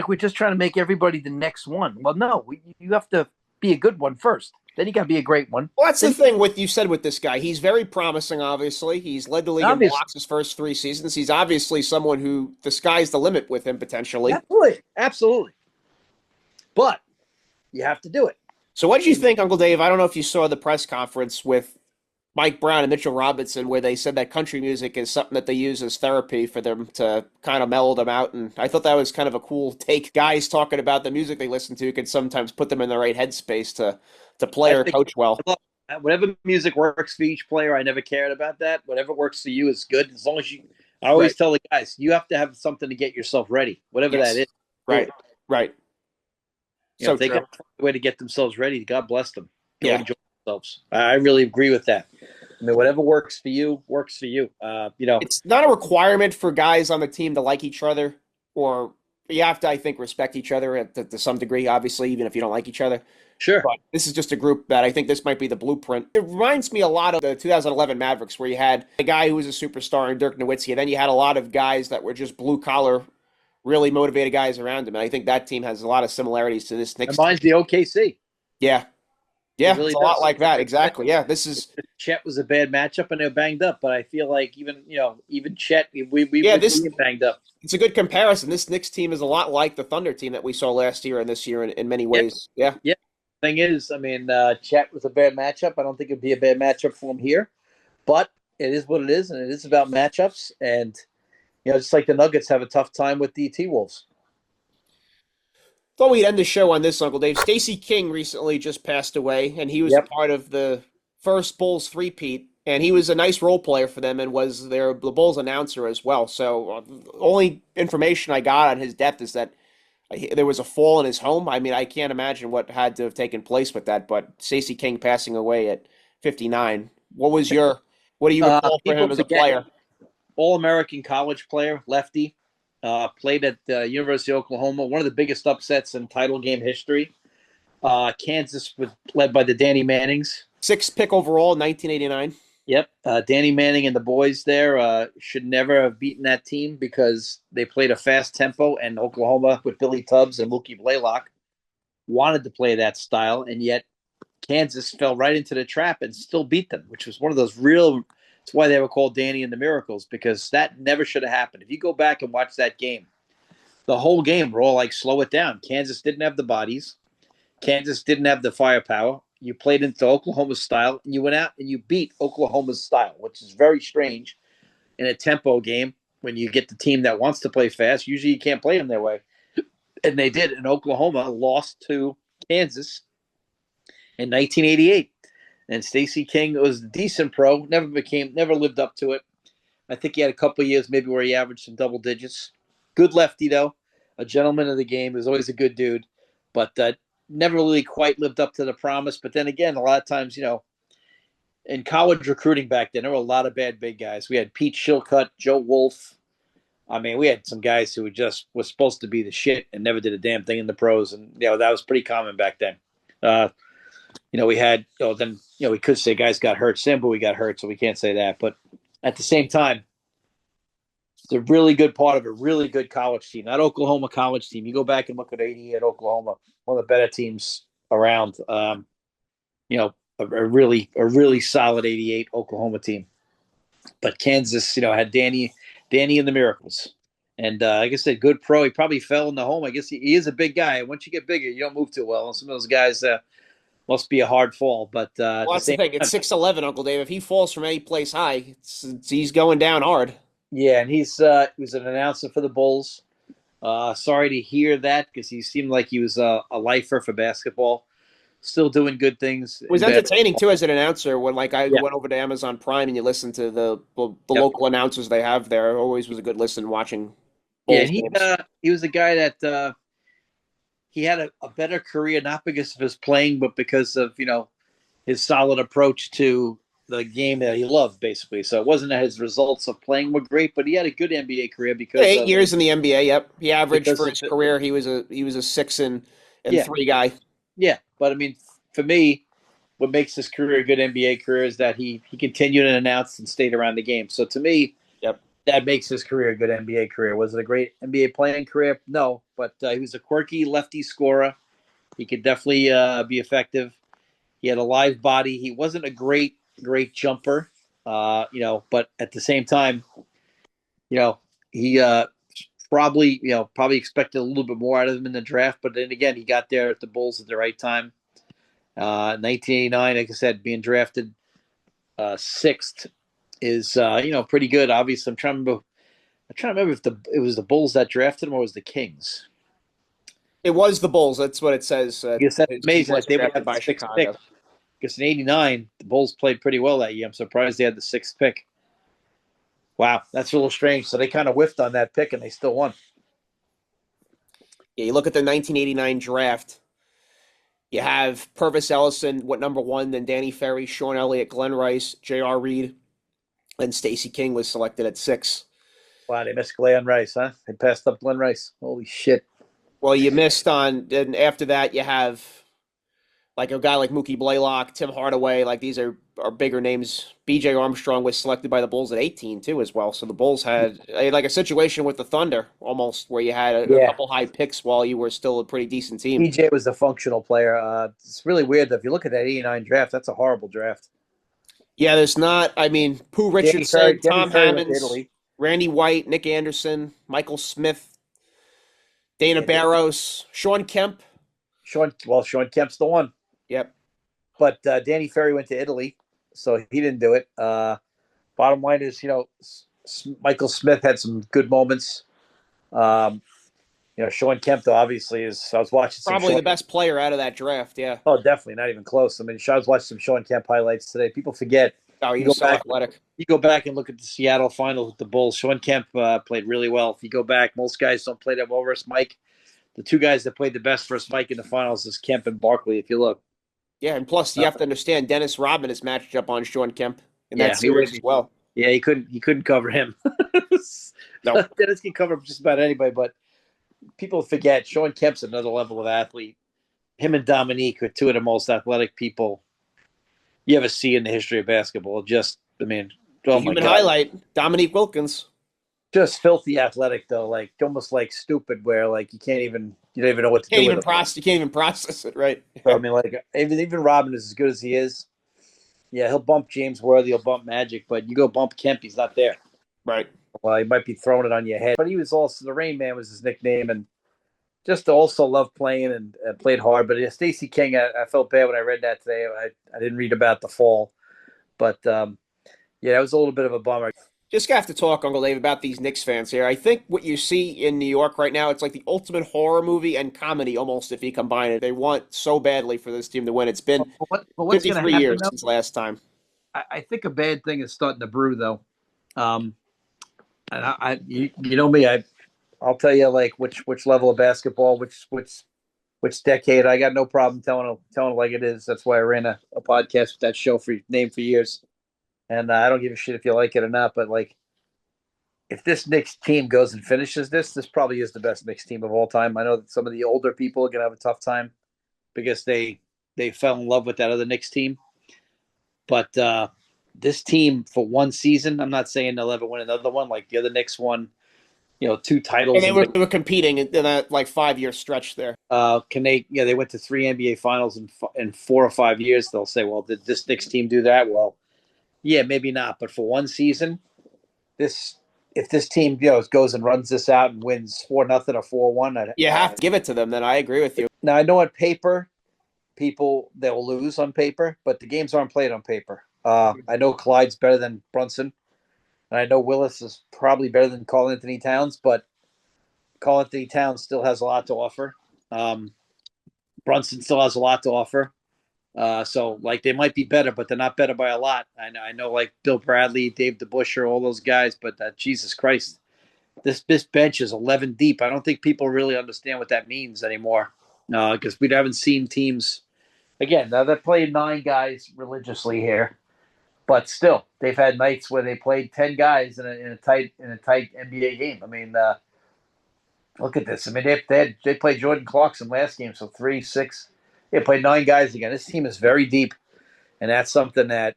we're just trying to make everybody the next one. Well, no, you have to be a good one first. Then you got to be a great one. Well, that's the Then thing with you said with this guy. He's very promising, obviously. He's led the league in obviously, blocks his first 3 seasons. He's obviously someone who the sky's the limit with him potentially. absolutely, absolutely. But you have to do it. So what did you think, Uncle Dave? I don't know if you saw the press conference with Mike Brown and Mitchell Robinson where they said that country music is something that they use as therapy for them to kind of mellow them out. And I thought that was kind of a cool take. Guys talking about the music they listen to can sometimes put them in the right headspace to play I or think coach well. I love whatever music works for each player. I never cared about that. Whatever works for you is good as long as you. I Right. always tell the guys you have to have something to get yourself ready. Whatever that Yes. is, do Right. it. Right. If So they true. got a way to get themselves ready, God bless them. Go Yeah. enjoy themselves. I really agree with that. I mean, whatever works for you works for you. It's not a requirement for guys on the team to like each other, or you have to, I think, respect each other to some degree, obviously, even if you don't like each other. Sure. But this is just a group that I think this might be the blueprint. It reminds me a lot of the 2011 Mavericks, where you had a guy who was a superstar in Dirk Nowitzki, and then you had a lot of guys that were just blue collar, really motivated guys around him. And I think that team has a lot of similarities to this Knicks team. Reminds the OKC. Yeah, It yeah, it's really a lot does. like that. Exactly. Yeah, this is Chet was a bad matchup and they're banged up, but I feel like even Chet, yeah, we banged up. it's a good comparison. This Knicks team is a lot like the Thunder team that we saw last year and this year in many Yeah, ways. Yeah. yeah. Thing is, I mean, Chet was a bad matchup. I don't think it'd be a bad matchup for him here, but it is what it is, and it is about matchups. And just like the Nuggets have a tough time with the T Wolves. Thought we'd end the show on this, Uncle Dave. Stacey King recently just passed away, and he was a Yep. part of the first Bulls three-peat, and he was a nice role player for them and was the Bulls announcer as well. So, only information I got on his death is that there was a fall in his home. I mean, I can't imagine what had to have taken place with that, but Stacey King passing away at 59. What do you recall for People him as a forget player? All-American college player, lefty, played at the University of Oklahoma. One of the biggest upsets in title game history. Kansas was led by the Danny Mannings. Sixth pick overall, 1989. Yep. Danny Manning and the boys there should never have beaten that team because they played a fast tempo, and Oklahoma with Billy Tubbs and Mookie Blaylock wanted to play that style, and yet Kansas fell right into the trap and still beat them, which was one of those real. That's why they were called Danny and the Miracles, because that never should have happened. If you go back and watch that game, the whole game, we're all like, slow it down. Kansas didn't have the bodies. Kansas didn't have the firepower. You played into Oklahoma's style, and you went out and you beat Oklahoma's style, which is very strange in a tempo game when you get the team that wants to play fast. Usually you can't play them their way. And they did, and Oklahoma lost to Kansas in 1988. And Stacey King was a decent pro, never lived up to it. I think he had a couple of years maybe where he averaged some double digits. Good lefty, though. A gentleman of the game. He was always a good dude. But never really quite lived up to the promise. But then again, a lot of times, in college recruiting back then, there were a lot of bad big guys. We had Pete Chilcutt, Joe Wolf. I mean, we had some guys who was supposed to be the shit and never did a damn thing in the pros. And, that was pretty common back then. We had, we could say guys got hurt. Sam Bowie got hurt, so we can't say that. But at the same time, it's a really good part of a really good college team. That Oklahoma college team, you go back and look at 80 at Oklahoma, one of the better teams around. A really solid 88 Oklahoma team. But Kansas, had Danny and the Miracles. And like I said, good pro. He probably fell in the home. I guess he is a big guy. Once you get bigger, you don't move too well. And some of those guys must be a hard fall. But at Well, the that's the same thing. It's time, 6'11", Uncle Dave. If he falls from any place high, he's going down hard. yeah, and he was an announcer for the Bulls. Sorry to hear that because he seemed like he was a lifer for basketball. Still doing good things It was in entertaining basketball. too as an announcer. When like I Yeah, went over to Amazon Prime and you listen to the yep. local announcers they have there, it always was a good listen watching Yeah, and Bulls games. he was a guy that he had a better career not because of his playing, but because of his solid approach to the game that he loved, basically. So it wasn't that his results of playing were great, but he had a good NBA career Yeah, because 8 years in the NBA. Yep, he averaged for of his career. He was a 6 and yeah, 3 guy. yeah. But I mean, for me, what makes his career a good NBA career is that he continued and announced and stayed around the game. So to me, Yep. that makes his career a good NBA career. Was it a great NBA playing career? No, but he was a quirky lefty scorer. He could definitely be effective. He had a live body. He wasn't a great jumper, but at the same time, he probably expected a little bit more out of him in the draft. But then again, he got there at the Bulls at the right time. 1989, like I said, being drafted sixth is pretty good. Obviously, I'm trying to remember if it was the Bulls that drafted him or was the Kings. It was the Bulls. That's what it says. Because that's He amazing was that they would drafted have the by sixth pick. Chicago. Because in '89, the Bulls played pretty well that year. I'm surprised they had the sixth pick. Wow, that's a little strange. So they kind of whiffed on that pick and they still won. Yeah, you look at the 1989 draft. You have Purvis Ellison, what number one? Then Danny Ferry, Sean Elliott, Glenn Rice, J.R. Reed, and Stacey King was selected at 6. Wow, they missed Glenn Rice, huh? They passed up Glenn Rice. Holy shit. Well, you missed on. Then after that, you have like a guy like Mookie Blaylock, Tim Hardaway. Like these are bigger names. B.J. Armstrong was selected by the Bulls at 18 too, as well. So the Bulls had like a situation with the Thunder almost, where you had a Yeah. couple high picks while you were still a pretty decent team. PJ was a functional player. It's really weird that if you look at that '89 draft, that's a horrible draft. Yeah, there's not. I mean, Pooh Danny Ferry, Richardson, Danny Tom Ferry went to Hammonds, Italy. Randy White, Nick Anderson, Michael Smith, Dana Yeah, Barros, Sean Kemp. Sean Kemp's the one. Yep. But Danny Ferry went to Italy, so he didn't do it. Bottom line is, Michael Smith had some good moments. Um, Sean Kemp, though, obviously is. I was watching some Probably Sean. the best player out of that draft. Yeah. Oh, definitely not even close. I mean, I was watching some Sean Kemp highlights today. People forget. Oh, he You go was so back. athletic. You go back and look at the Seattle Finals with the Bulls. Sean Kemp played really well. If you go back, most guys don't play that well versus Mike. The two guys that played the best versus Mike in the finals is Kemp and Barkley. If you look, Yeah, and plus you have to understand Dennis Rodman is matched up on Sean Kemp in that yeah, he series was. as well. Yeah, he couldn't cover him. No, Dennis can cover just about anybody, but people forget Sean Kemp's another level of athlete. Him and Dominique are two of the most athletic people you ever see in the history of basketball. Just, I mean, the oh my human god, highlight, Dominique Wilkins. just filthy athletic though, like almost like stupid, where like you don't even know what to Can't do with even him. process. You can't even process it, right? So I mean, like even Robin is as good as he is. Yeah, he'll bump James Worthy, he'll bump Magic, but you go bump Kemp, he's not there. Right. Well, he might be throwing it on your head, but he was also the Rain Man was his nickname, and just also loved playing and played hard. But Stacey King, I felt bad when I read that today. I didn't read about the fall, but yeah, it was a little bit of a bummer. Just have to talk, Uncle Dave, about these Knicks fans here. I think what you see in New York right now, it's like the ultimate horror movie and comedy almost if you combine it. They want so badly for this team to win. It's been What's going to 53 happen years though? since last time. I think a bad thing is starting to brew though. Um, and you know me, I'll tell you like which level of basketball, which decade. I got no problem telling it like it is. That's why I ran a podcast with that show for name for years. And I don't give a shit if you like it or not. But like, if this Knicks team goes and finishes this probably is the best Knicks team of all time. I know that some of the older people are gonna have a tough time because they fell in love with that other Knicks team. But this team for one season, I'm not saying they'll ever win another one. Like the other Knicks won, two And titles. they were competing in that like 5 year stretch there. Can they? Yeah, they went to 3 NBA finals in 4 or 5 years. They'll say, well, did this Knicks team do that? Well, Yeah, maybe not, but for one season, this if this team goes and runs this out and wins 4-0 or 4-1. You have to give it to them. Then I agree with you. Now I know on paper people they'll lose on paper, but the games aren't played on paper. I know Clyde's better than Brunson, and I know Willis is probably better than Karl Anthony Towns, but Karl Anthony Towns still has a lot to offer. Um, Brunson still has a lot to offer. So like they might be better, but they're not better by a lot. I know like Bill Bradley, Dave DeBusschere, all those guys, but Jesus Christ, this bench is 11 deep. I don't think people really understand what that means anymore because we haven't seen teams. Again, now they're playing 9 guys religiously here, but still, they've had nights where they played 10 guys in a tight NBA game. I mean, look at this. I mean, they played Jordan Clarkson last game, so 3-6. They played 9 guys again. This team is very deep, and that's something that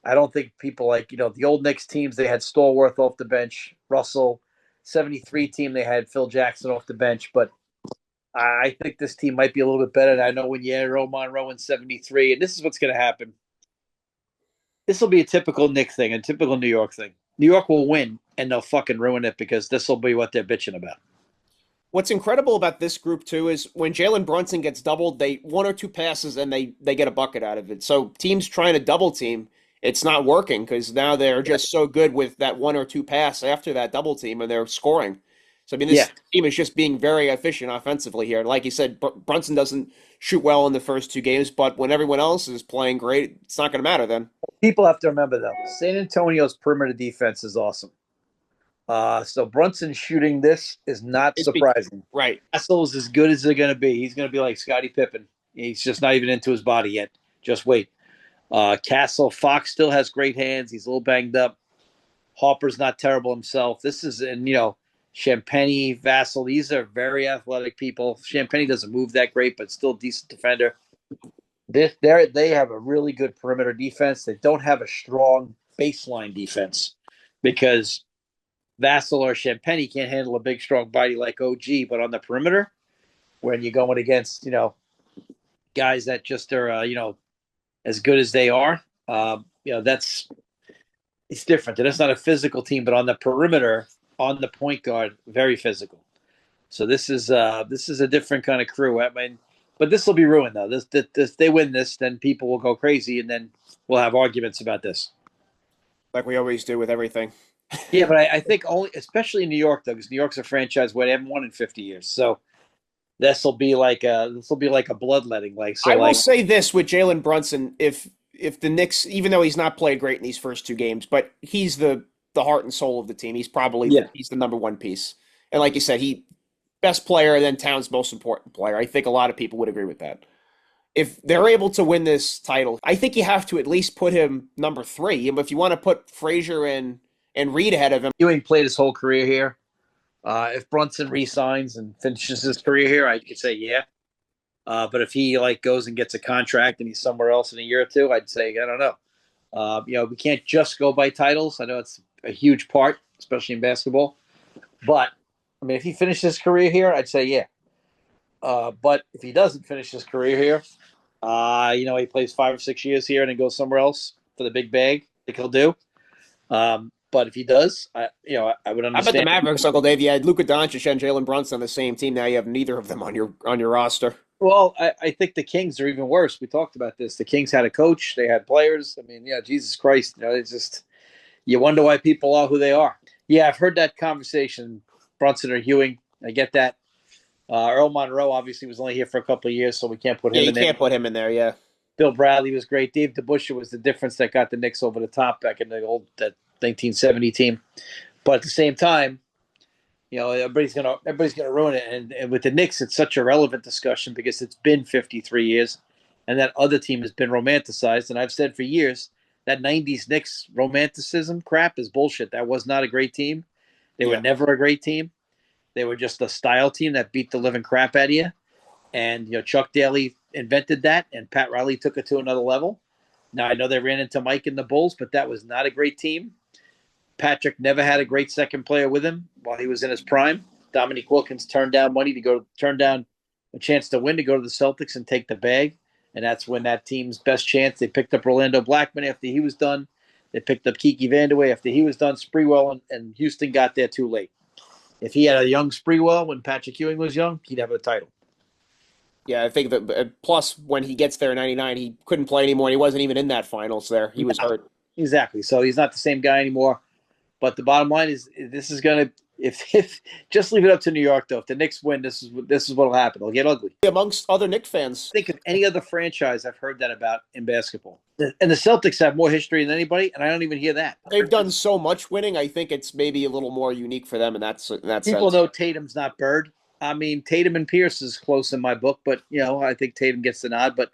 I don't think people like. The old Knicks teams, they had Stallworth off the bench, Russell. 73 team, they had Phil Jackson off the bench, but I think this team might be a little bit better. I know when you had Earl Monroe in 73, and this is what's going to happen. This will be a typical Knicks thing, a typical New York thing. New York will win, and they'll fucking ruin it because this will be what they're bitching about. What's incredible about this group too is when Jalen Brunson gets doubled, they one or two passes and they get a bucket out of it. So teams trying to double team, it's not working because now they're just so good with that one or two pass after that double team and they're scoring. So I mean, Yeah, this team is just being very efficient offensively here. Like you said, Brunson doesn't shoot well in the first 2 games, but when everyone else is playing great, it's not going to matter then. people have to remember though, San Antonio's perimeter defense is awesome. So Brunson shooting this is not It's be surprising. right. Castle's as good as they're going to be. He's going to be like Scottie Pippen. He's just not even into his body yet. Just wait. Castle Fox still has great hands. He's a little banged up. Harper's not terrible himself. This is, and Champagny, Vassell. These are very athletic people. Champagny doesn't move that great, but still a decent defender. They have a really good perimeter defense. They don't have a strong baseline defense because Vassell or Champagny can't handle a big, strong body like OG. But on the perimeter, when you're going against, guys that just are, as good as they are, that's it's different. And it's not a physical team, but on the perimeter, on the point guard, very physical. So this is a different kind of crew. I mean, but this will be ruined though. This they win this, then people will go crazy, and then we'll have arguments about this. Like we always do with everything. Yeah, but I think only, especially in New York, though, because New York's a franchise where they haven't won in 50 years. So this will be like a bloodletting. Like so, I will like say this with Jalen Brunson, if the Knicks, even though he's not played great in these first 2 games, but he's the heart and soul of the team. He's probably yeah, he's the number one piece. And like you said, he best player and then Towns' most important player. I think a lot of people would agree with that. If they're able to win this title, I think you have to at least put him number 3. And if you want to put Frazier and Reed ahead of him, Ewing played his whole career here. If Brunson resigns and finishes his career here, I could say yeah. But if he like goes and gets a contract and he's somewhere else in a year or two, I'd say I don't know. We can't just go by titles. I know it's a huge part, especially in basketball. But I mean, if he finishes his career here, I'd say yeah. But if he doesn't finish his career here, he plays 5 or 6 years here and then goes somewhere else for the big bag. I think he'll do. But if he does, I would I bet the understand. Mavericks, Uncle Dave, you had Luka Doncic and Jalen Brunson on the same team. Now you have neither of them on your roster. Well, I think the Kings are even worse. We talked about this. The Kings had a coach. They had players. I mean, yeah, Jesus Christ. It's just, you wonder why people are who they are. Yeah, I've heard that conversation, Brunson or Ewing. I get that. Earl Monroe obviously was only here for a couple of years, so we can't put Yeah, him you in there. can't put him in there. Yeah, Bill Bradley was great. Dave DeBusschere was the difference that got the Knicks over the top back in the old that 1970 team. But at the same time, everybody's gonna ruin it. And with the Knicks, it's such a relevant discussion because it's been 53 years, and that other team has been romanticized. And I've said for years that '90s Knicks romanticism crap is bullshit. That was not a great team. They were yeah. never a great team. They were just a style team that beat the living crap out of you. And Chuck Daly invented that, and Pat Riley took it to another level. Now I know they ran into Mike and the Bulls, but that was not a great team. Patrick never had a great second player with him while he was in his prime. Dominique Wilkins turned down money to turn down a chance to win to go to the Celtics and take the bag. and that's when that team's best chance. They picked up Orlando Blackman after he was done. They picked up Kiki Vandeweghe after he was done. Sprewell and Houston got there too late. If he had a young Sprewell when Patrick Ewing was young, he'd have a title. Yeah, I think that plus when he gets there in '99, he couldn't play anymore. He wasn't even in that finals there. He was hurt. Exactly. So he's not the same guy anymore. But the bottom line is, this is going to if just leave it up to New York though. If the Knicks win, this is what will happen. It'll get ugly. Amongst other Knicks fans, Think of any other franchise I've heard that about in basketball. And the Celtics have more history than anybody, and I don't even hear that. they've done so much winning. I think it's maybe a little more unique for them in that People sense. know Tatum's not Bird. I mean, Tatum and Pierce is close in my book, but I think Tatum gets the nod. But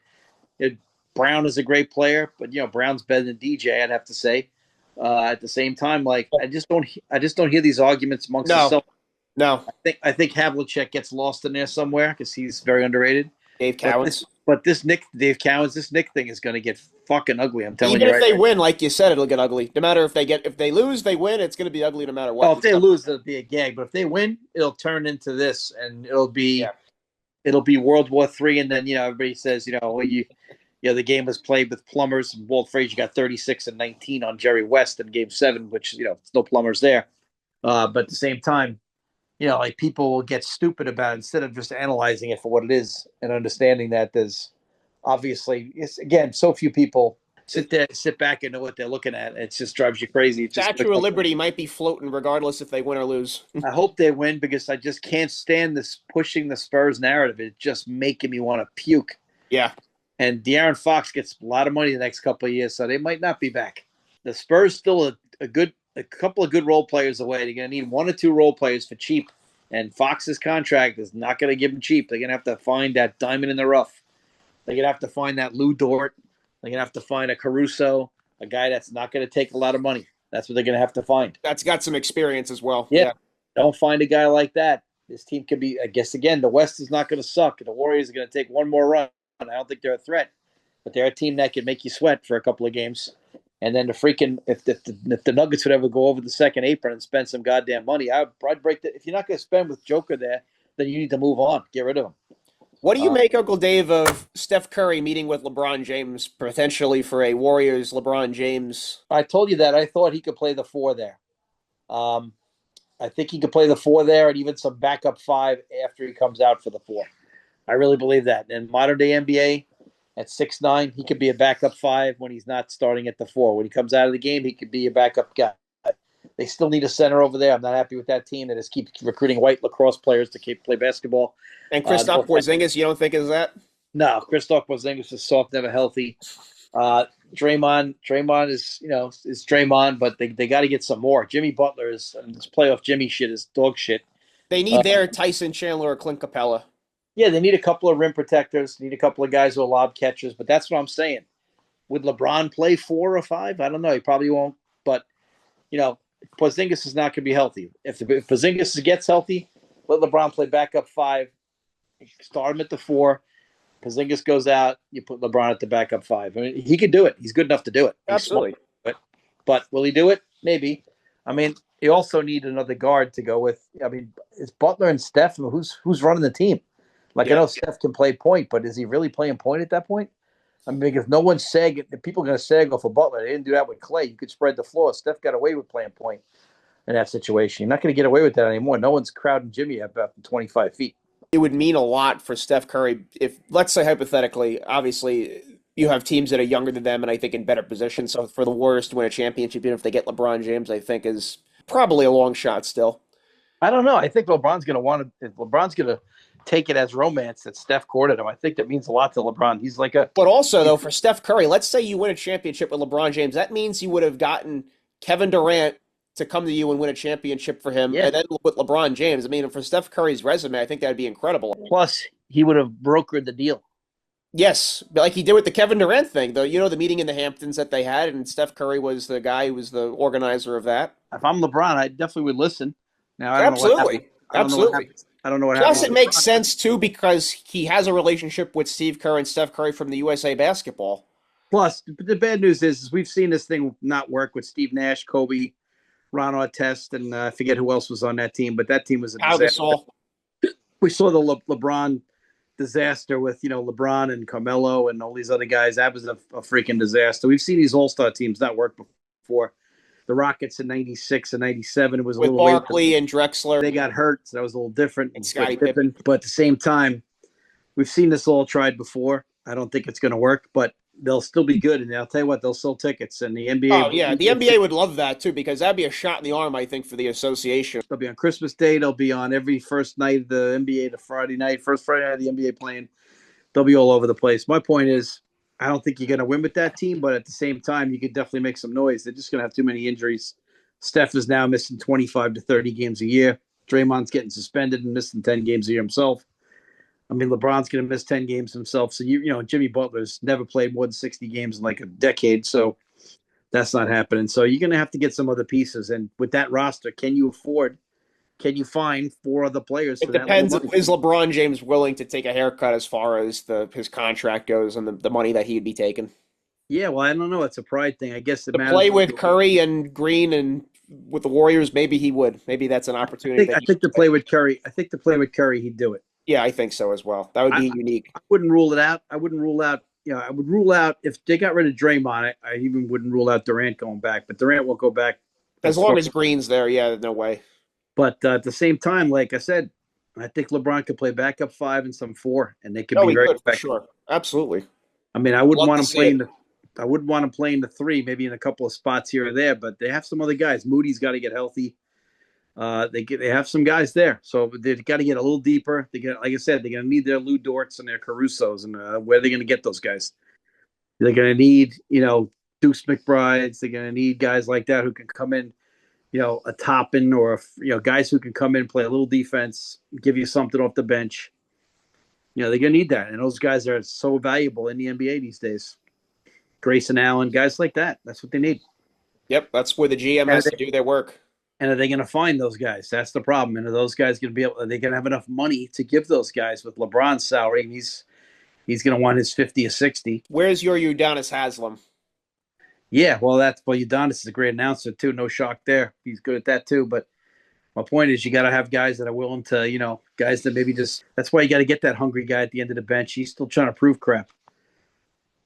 Brown is a great player, but Brown's better than DJ. I'd have to say. At the same time, like I just don't hear these arguments amongst No, the Celtics. no, I think Havlicek gets lost in there somewhere because he's very underrated. Dave Cowens. But this Dave Cowens, this Nick thing is going to get fucking ugly. I'm telling Even you. if they win, like you said, it'll get ugly. No matter if they lose, they win. It's going to be ugly no matter what. Oh, if they lose, it'll be a gag. But if they win, it'll turn into this, and it'll be World War III. And then everybody says the game was played with plumbers. And Walt Frazier got 36 and 19 on Jerry West in Game 7, which no plumbers there. But at the same time, like people will get stupid about it instead of just analyzing it for what it is and understanding that there's obviously, again, so few people sit back and know what they're looking at. It just drives you crazy. Statue of Liberty might be floating regardless if they win or lose. I hope they win because I just can't stand this pushing the Spurs narrative. It's just making me want to puke. Yeah. And De'Aaron Fox gets a lot of money the next couple of years, so they might not be back. The Spurs still a couple of good role players away. They're going to need one or two role players for cheap, and Fox's contract is not going to give them cheap. They're going to have to find that diamond in the rough. They're going to have to find that Lou Dort. They're going to have to find a Caruso, a guy that's not going to take a lot of money. That's what they're going to have to find. That's got some experience as well. Yeah. Don't find a guy like that. This team could be, I guess, again, the West is not going to suck. The Warriors are going to take one more run. I don't think they're a threat, but they're a team that can make you sweat for a couple of games. And then if the Nuggets would ever go over the second apron and spend some goddamn money, I'd break that. If you're not going to spend with Joker there, then you need to move on. Get rid of him. What do you make, Uncle Dave, of Steph Curry meeting with LeBron James potentially for a Warriors LeBron James? I told you that I thought he could play the 4 there. I think he could play the 4 there and even some backup 5 after he comes out for the 4. I really believe that. In modern day NBA, at 6'9", he could be a backup 5 when he's not starting at the 4. When he comes out of the game, he could be a backup guy. They still need a center over there. I'm not happy with that team that just keeps recruiting white lacrosse players to play basketball. And Kristaps Porzingis, you don't think is that? No, Kristaps Porzingis is soft, never healthy. Draymond is Draymond, but they got to get some more. Jimmy Butler this playoff Jimmy shit is dog shit. They need their Tyson Chandler or Clint Capella. Yeah, they need a couple of rim protectors, need a couple of guys who are lob catchers, but that's what I'm saying. Would LeBron play 4 or 5? I don't know. He probably won't. But, Porzingis is not going to be healthy. If Porzingis gets healthy, let LeBron play backup 5, start him at the 4. Porzingis goes out, you put LeBron at the backup 5. I mean, he could do it. He's good enough to do it. Absolutely. But will he do it? Maybe. I mean, you also need another guard to go with. I mean, it's Butler and Steph. Who's running the team? I know Steph can play point, but is he really playing point at that point? I mean, if no one's sagging, if people are going to sag off of Butler, they didn't do that with Clay. You could spread the floor. Steph got away with playing point in that situation. You're not going to get away with that anymore. No one's crowding Jimmy up 25 feet. It would mean a lot for Steph Curry if, let's say hypothetically, obviously you have teams that are younger than them and I think in better positions. So for the Warriors to win a championship, even if they get LeBron James, I think is probably a long shot still. I don't know. I think LeBron's going to take it as romance that Steph courted him. I think that means a lot to LeBron. He's like But also, though, for Steph Curry, let's say you win a championship with LeBron James. That means you would have gotten Kevin Durant to come to you and win a championship for him. Yeah. And then with LeBron James, I mean, for Steph Curry's resume, I think that would be incredible. Plus, he would have brokered the deal. Yes, like he did with the Kevin Durant thing, though. The meeting in the Hamptons that they had, and Steph Curry was the guy who was the organizer of that. If I'm LeBron, I definitely would listen. Now, I don't know what happened. Absolutely. I don't know what happened. Plus, it makes sense, too, because he has a relationship with Steve Kerr and Steph Curry from the USA Basketball. Plus, the bad news is we've seen this thing not work with Steve Nash, Kobe, Ron Artest, and I forget who else was on that team, but that team was a disaster. We saw the LeBron disaster with LeBron and Carmelo and all these other guys. That was a freaking disaster. We've seen these All-Star teams not work before. The Rockets in '96 and '97 was a With little later. Barkley and Drexler They got hurt, so that was a little different. and But Scottie Pippen. at the same time, we've seen this all tried before. I don't think it's going to work, but they'll still be good. And I'll tell you what, they'll sell tickets. And the NBA, Oh yeah, the NBA would love that too because that'd be a shot in the arm, I think, for the association. they'll be on Christmas Day. They'll be on every first night of the NBA, the Friday night, first Friday night of the NBA playing. They'll be all over the place. My point is, I don't think you're going to win with that team, but at the same time, you could definitely make some noise. They're just going to have too many injuries. Steph is now missing 25 to 30 games a year. Draymond's getting suspended and missing 10 games a year himself. I mean, LeBron's going to miss 10 games himself. So, Jimmy Butler's never played more than 60 games in like a decade. So that's not happening. So you're going to have to get some other pieces. And with that roster, can you find four other players It for that depends. little money? Is LeBron James willing to take a haircut as far as his contract goes and the money that he'd be taking? Yeah, well, I don't know. It's a pride thing. I guess it To matters. play with Curry and Green and with the Warriors, maybe he would. Maybe that's an opportunity. I think to play with Curry, he'd do it. Yeah, I think so as well. That would be unique. I wouldn't rule it out. I wouldn't rule out. I would rule out if they got rid of Draymond. I even wouldn't rule out Durant going back, but Durant won't go back As long as Green's there, yeah, no way. But at the same time, like I said, I think LeBron could play backup 5 and some 4, and they could Oh, be he very could for effective. sure. Absolutely. I mean, I wouldn't Love want to him see playing it. I wouldn't want him playing the 3, maybe in a couple of spots here or there. But they have some other guys. Moody's got to get healthy. They have some guys there, so they've got to get a little deeper. Like I said, they're going to need their Lou Dorts and their Carusos, and where are they going to get those guys? They're going to need Deuce McBrides. They're going to need guys like that who can come in, a Toppin or guys who can come in, play a little defense, give you something off the bench. They're going to need that, and those guys are so valuable in the NBA these days. Grayson Allen, guys like that. That's what they need. Yep, that's where the GM has to do their work. And are they going to find those guys? That's the problem. And are those guys going to be able? Are they going to have enough money to give those guys with LeBron's salary? And he's going to want his 50 or 60. Where's your Udonis Haslam? Yeah, well, Udonis is a great announcer too. No shock there. He's good at that too. But my point is, you got to have guys that are willing to, guys that maybe just. That's why you got to get that hungry guy at the end of the bench. He's still trying to prove crap.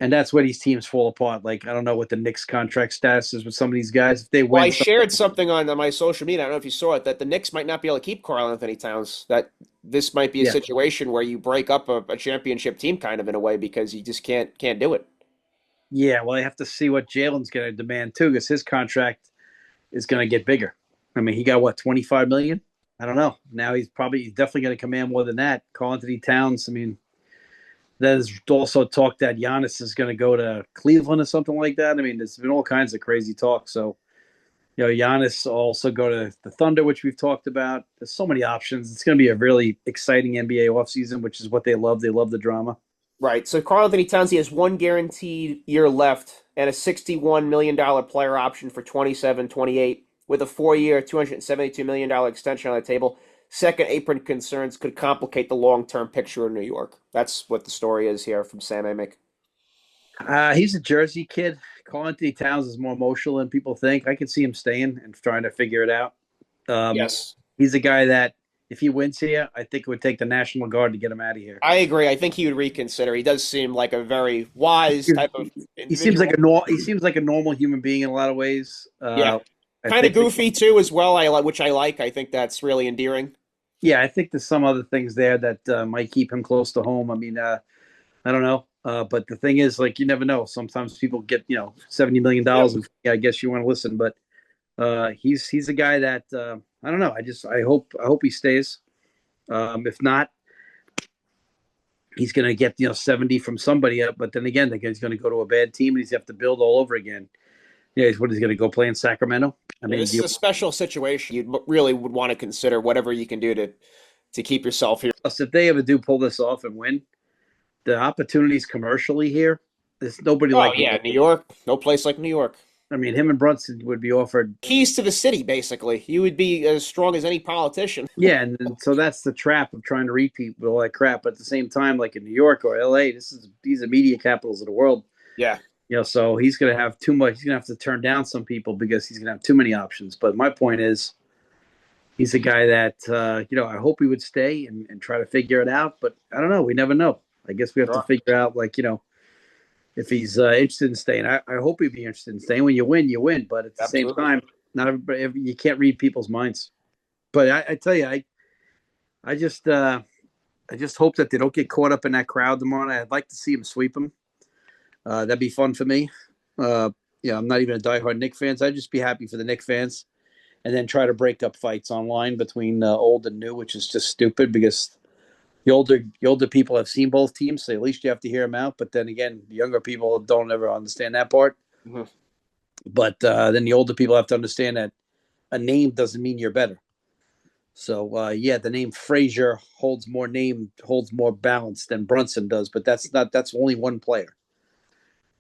And that's where these teams fall apart. Like, I don't know what the Knicks contract status is with some of these guys. If they win, Well, I shared something on my social media. I don't know if you saw it, that the Knicks might not be able to keep Karl Anthony Towns. That this might be a situation where you break up a championship team kind of in a way because you just can't do it. Yeah, well, I have to see what Jalen's going to demand too, because his contract is going to get bigger. I mean, he got what, $25 million? I don't know. Now he's definitely going to command more than that. Karl Anthony Towns. I mean, there's also talk that Giannis is going to go to Cleveland or something like that. I mean, there's been all kinds of crazy talk. So, Giannis also go to the Thunder, which we've talked about. There's so many options. It's going to be a really exciting NBA offseason, which is what they love. They love the drama. Right. So Karl Anthony Towns, he has one guaranteed year left and a $61 million player option for 27-28 with a 4-year, $272 million extension on the table. Second apron concerns could complicate the long-term picture in New York. That's what the story is here from Sam Amick. He's a Jersey kid. Karl Anthony Towns is more emotional than people think. I can see him staying and trying to figure it out. Yes. He's a guy that if he wins here, I think it would take the National Guard to get him out of here. I agree. I think he would reconsider. He does seem like a very wise type of individual. He seems like a normal human being in a lot of ways. Yeah. Kind of goofy too as well, which I like. I think that's really endearing. Yeah, I think there's some other things there that might keep him close to home. I mean, I don't know. But the thing is, like, you never know. Sometimes people get, $70 million. And, I guess you want to listen. But he's a guy that, I don't know. I hope he stays. If not, he's going to get, 70 from somebody up. But then again, he's going to go to a bad team and he's have to build all over again. Yeah, he's going to go play in Sacramento? I mean, this is a special situation. You really would want to consider whatever you can do to keep yourself here. Plus, if they ever do pull this off and win, the opportunities commercially here, there's nobody like New York. No place like New York. I mean, him and Brunson would be offered keys to the city, basically. You would be as strong as any politician. Yeah, and so that's the trap of trying to repeat with all that crap. But at the same time, like in New York or LA, these are media capitals of the world. Yeah. So he's going to have too much. He's going to have to turn down some people because he's going to have too many options. But my point is, He's a guy that I hope he would stay and try to figure it out. But I don't know. We never know. I guess we have to Sure. figure out if he's interested in staying. I hope he'd be interested in staying. When you win, you win. But at the same Absolutely. time, not everybody. You can't read people's minds. But I tell you, I just I just hope that they don't get caught up in that crowd tomorrow night. I'd like to see him sweep them. That'd be fun for me. Uh, I'm not even a diehard Knicks fans. I'd just be happy for the Knicks fans, and then try to break up fights online between old and new, which is just stupid because the older people have seen both teams, so at least you have to hear them out. But then again, the younger people don't ever understand that part. Mhm. But then the older people have to understand that a name doesn't mean you're better. So the name Frazier holds more balance than Brunson does, but that's only one player.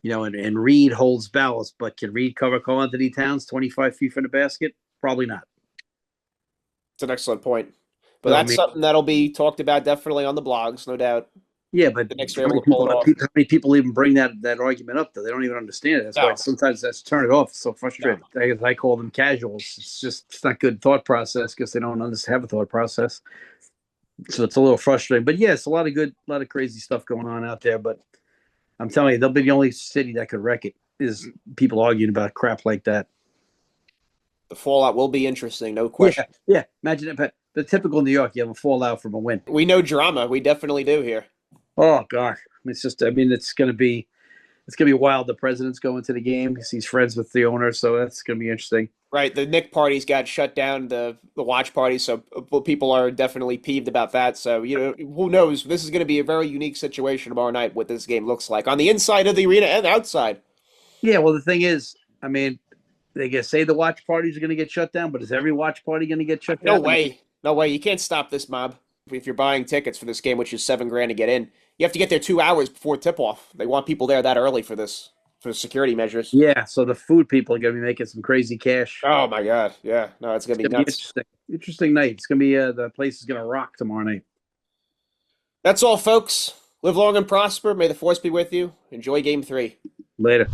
And Reed holds balance, but can Reed cover Cole Anthony Towns 25 feet from the basket? Probably not. It's an excellent point. But So I that's mean, something that'll be talked about definitely on the blogs, no doubt. yeah, but The Knicks are able to pull it off. how many people even bring that argument up? Though they don't even understand it. That's why No. sometimes that's turn it off. It's so No. frustrating. I call them casuals. It's not good thought process because they don't have a thought process. So it's a little frustrating. But yeah, it's a lot of crazy stuff going on out there. But I'm telling you, they'll be the only city that could wreck it is people arguing about crap like that. The fallout will be interesting, no Yeah, question. yeah. Imagine it, but the typical New York, you have a fallout from a win. We know drama. We definitely do here. Oh God, it's just. I mean, it's gonna be wild. The president's going to the game because he's friends with the owner, so that's gonna be interesting. Right, the Nick parties got shut down, the watch parties, so people are definitely peeved about that. So, who knows? This is going to be a very unique situation tomorrow night, what this game looks like on the inside of the arena and outside. Yeah, well, the thing is, I mean, they get say the watch parties are going to get shut down, but is every watch party going to get shut No down? I mean, way. No way. You can't stop this mob. If you're buying tickets for this game, which is 7 grand to get in, you have to get there 2 hours before tip off. They want people there that early for this, for security measures. yeah, so the food people are going to be making some crazy cash. Oh my God. Yeah. No, it's going It's to be going to be nuts. interesting. Interesting night. It's going to be the place is going to rock tomorrow night. That's all, folks. Live long and prosper. May the force be with you. Enjoy game 3. Later.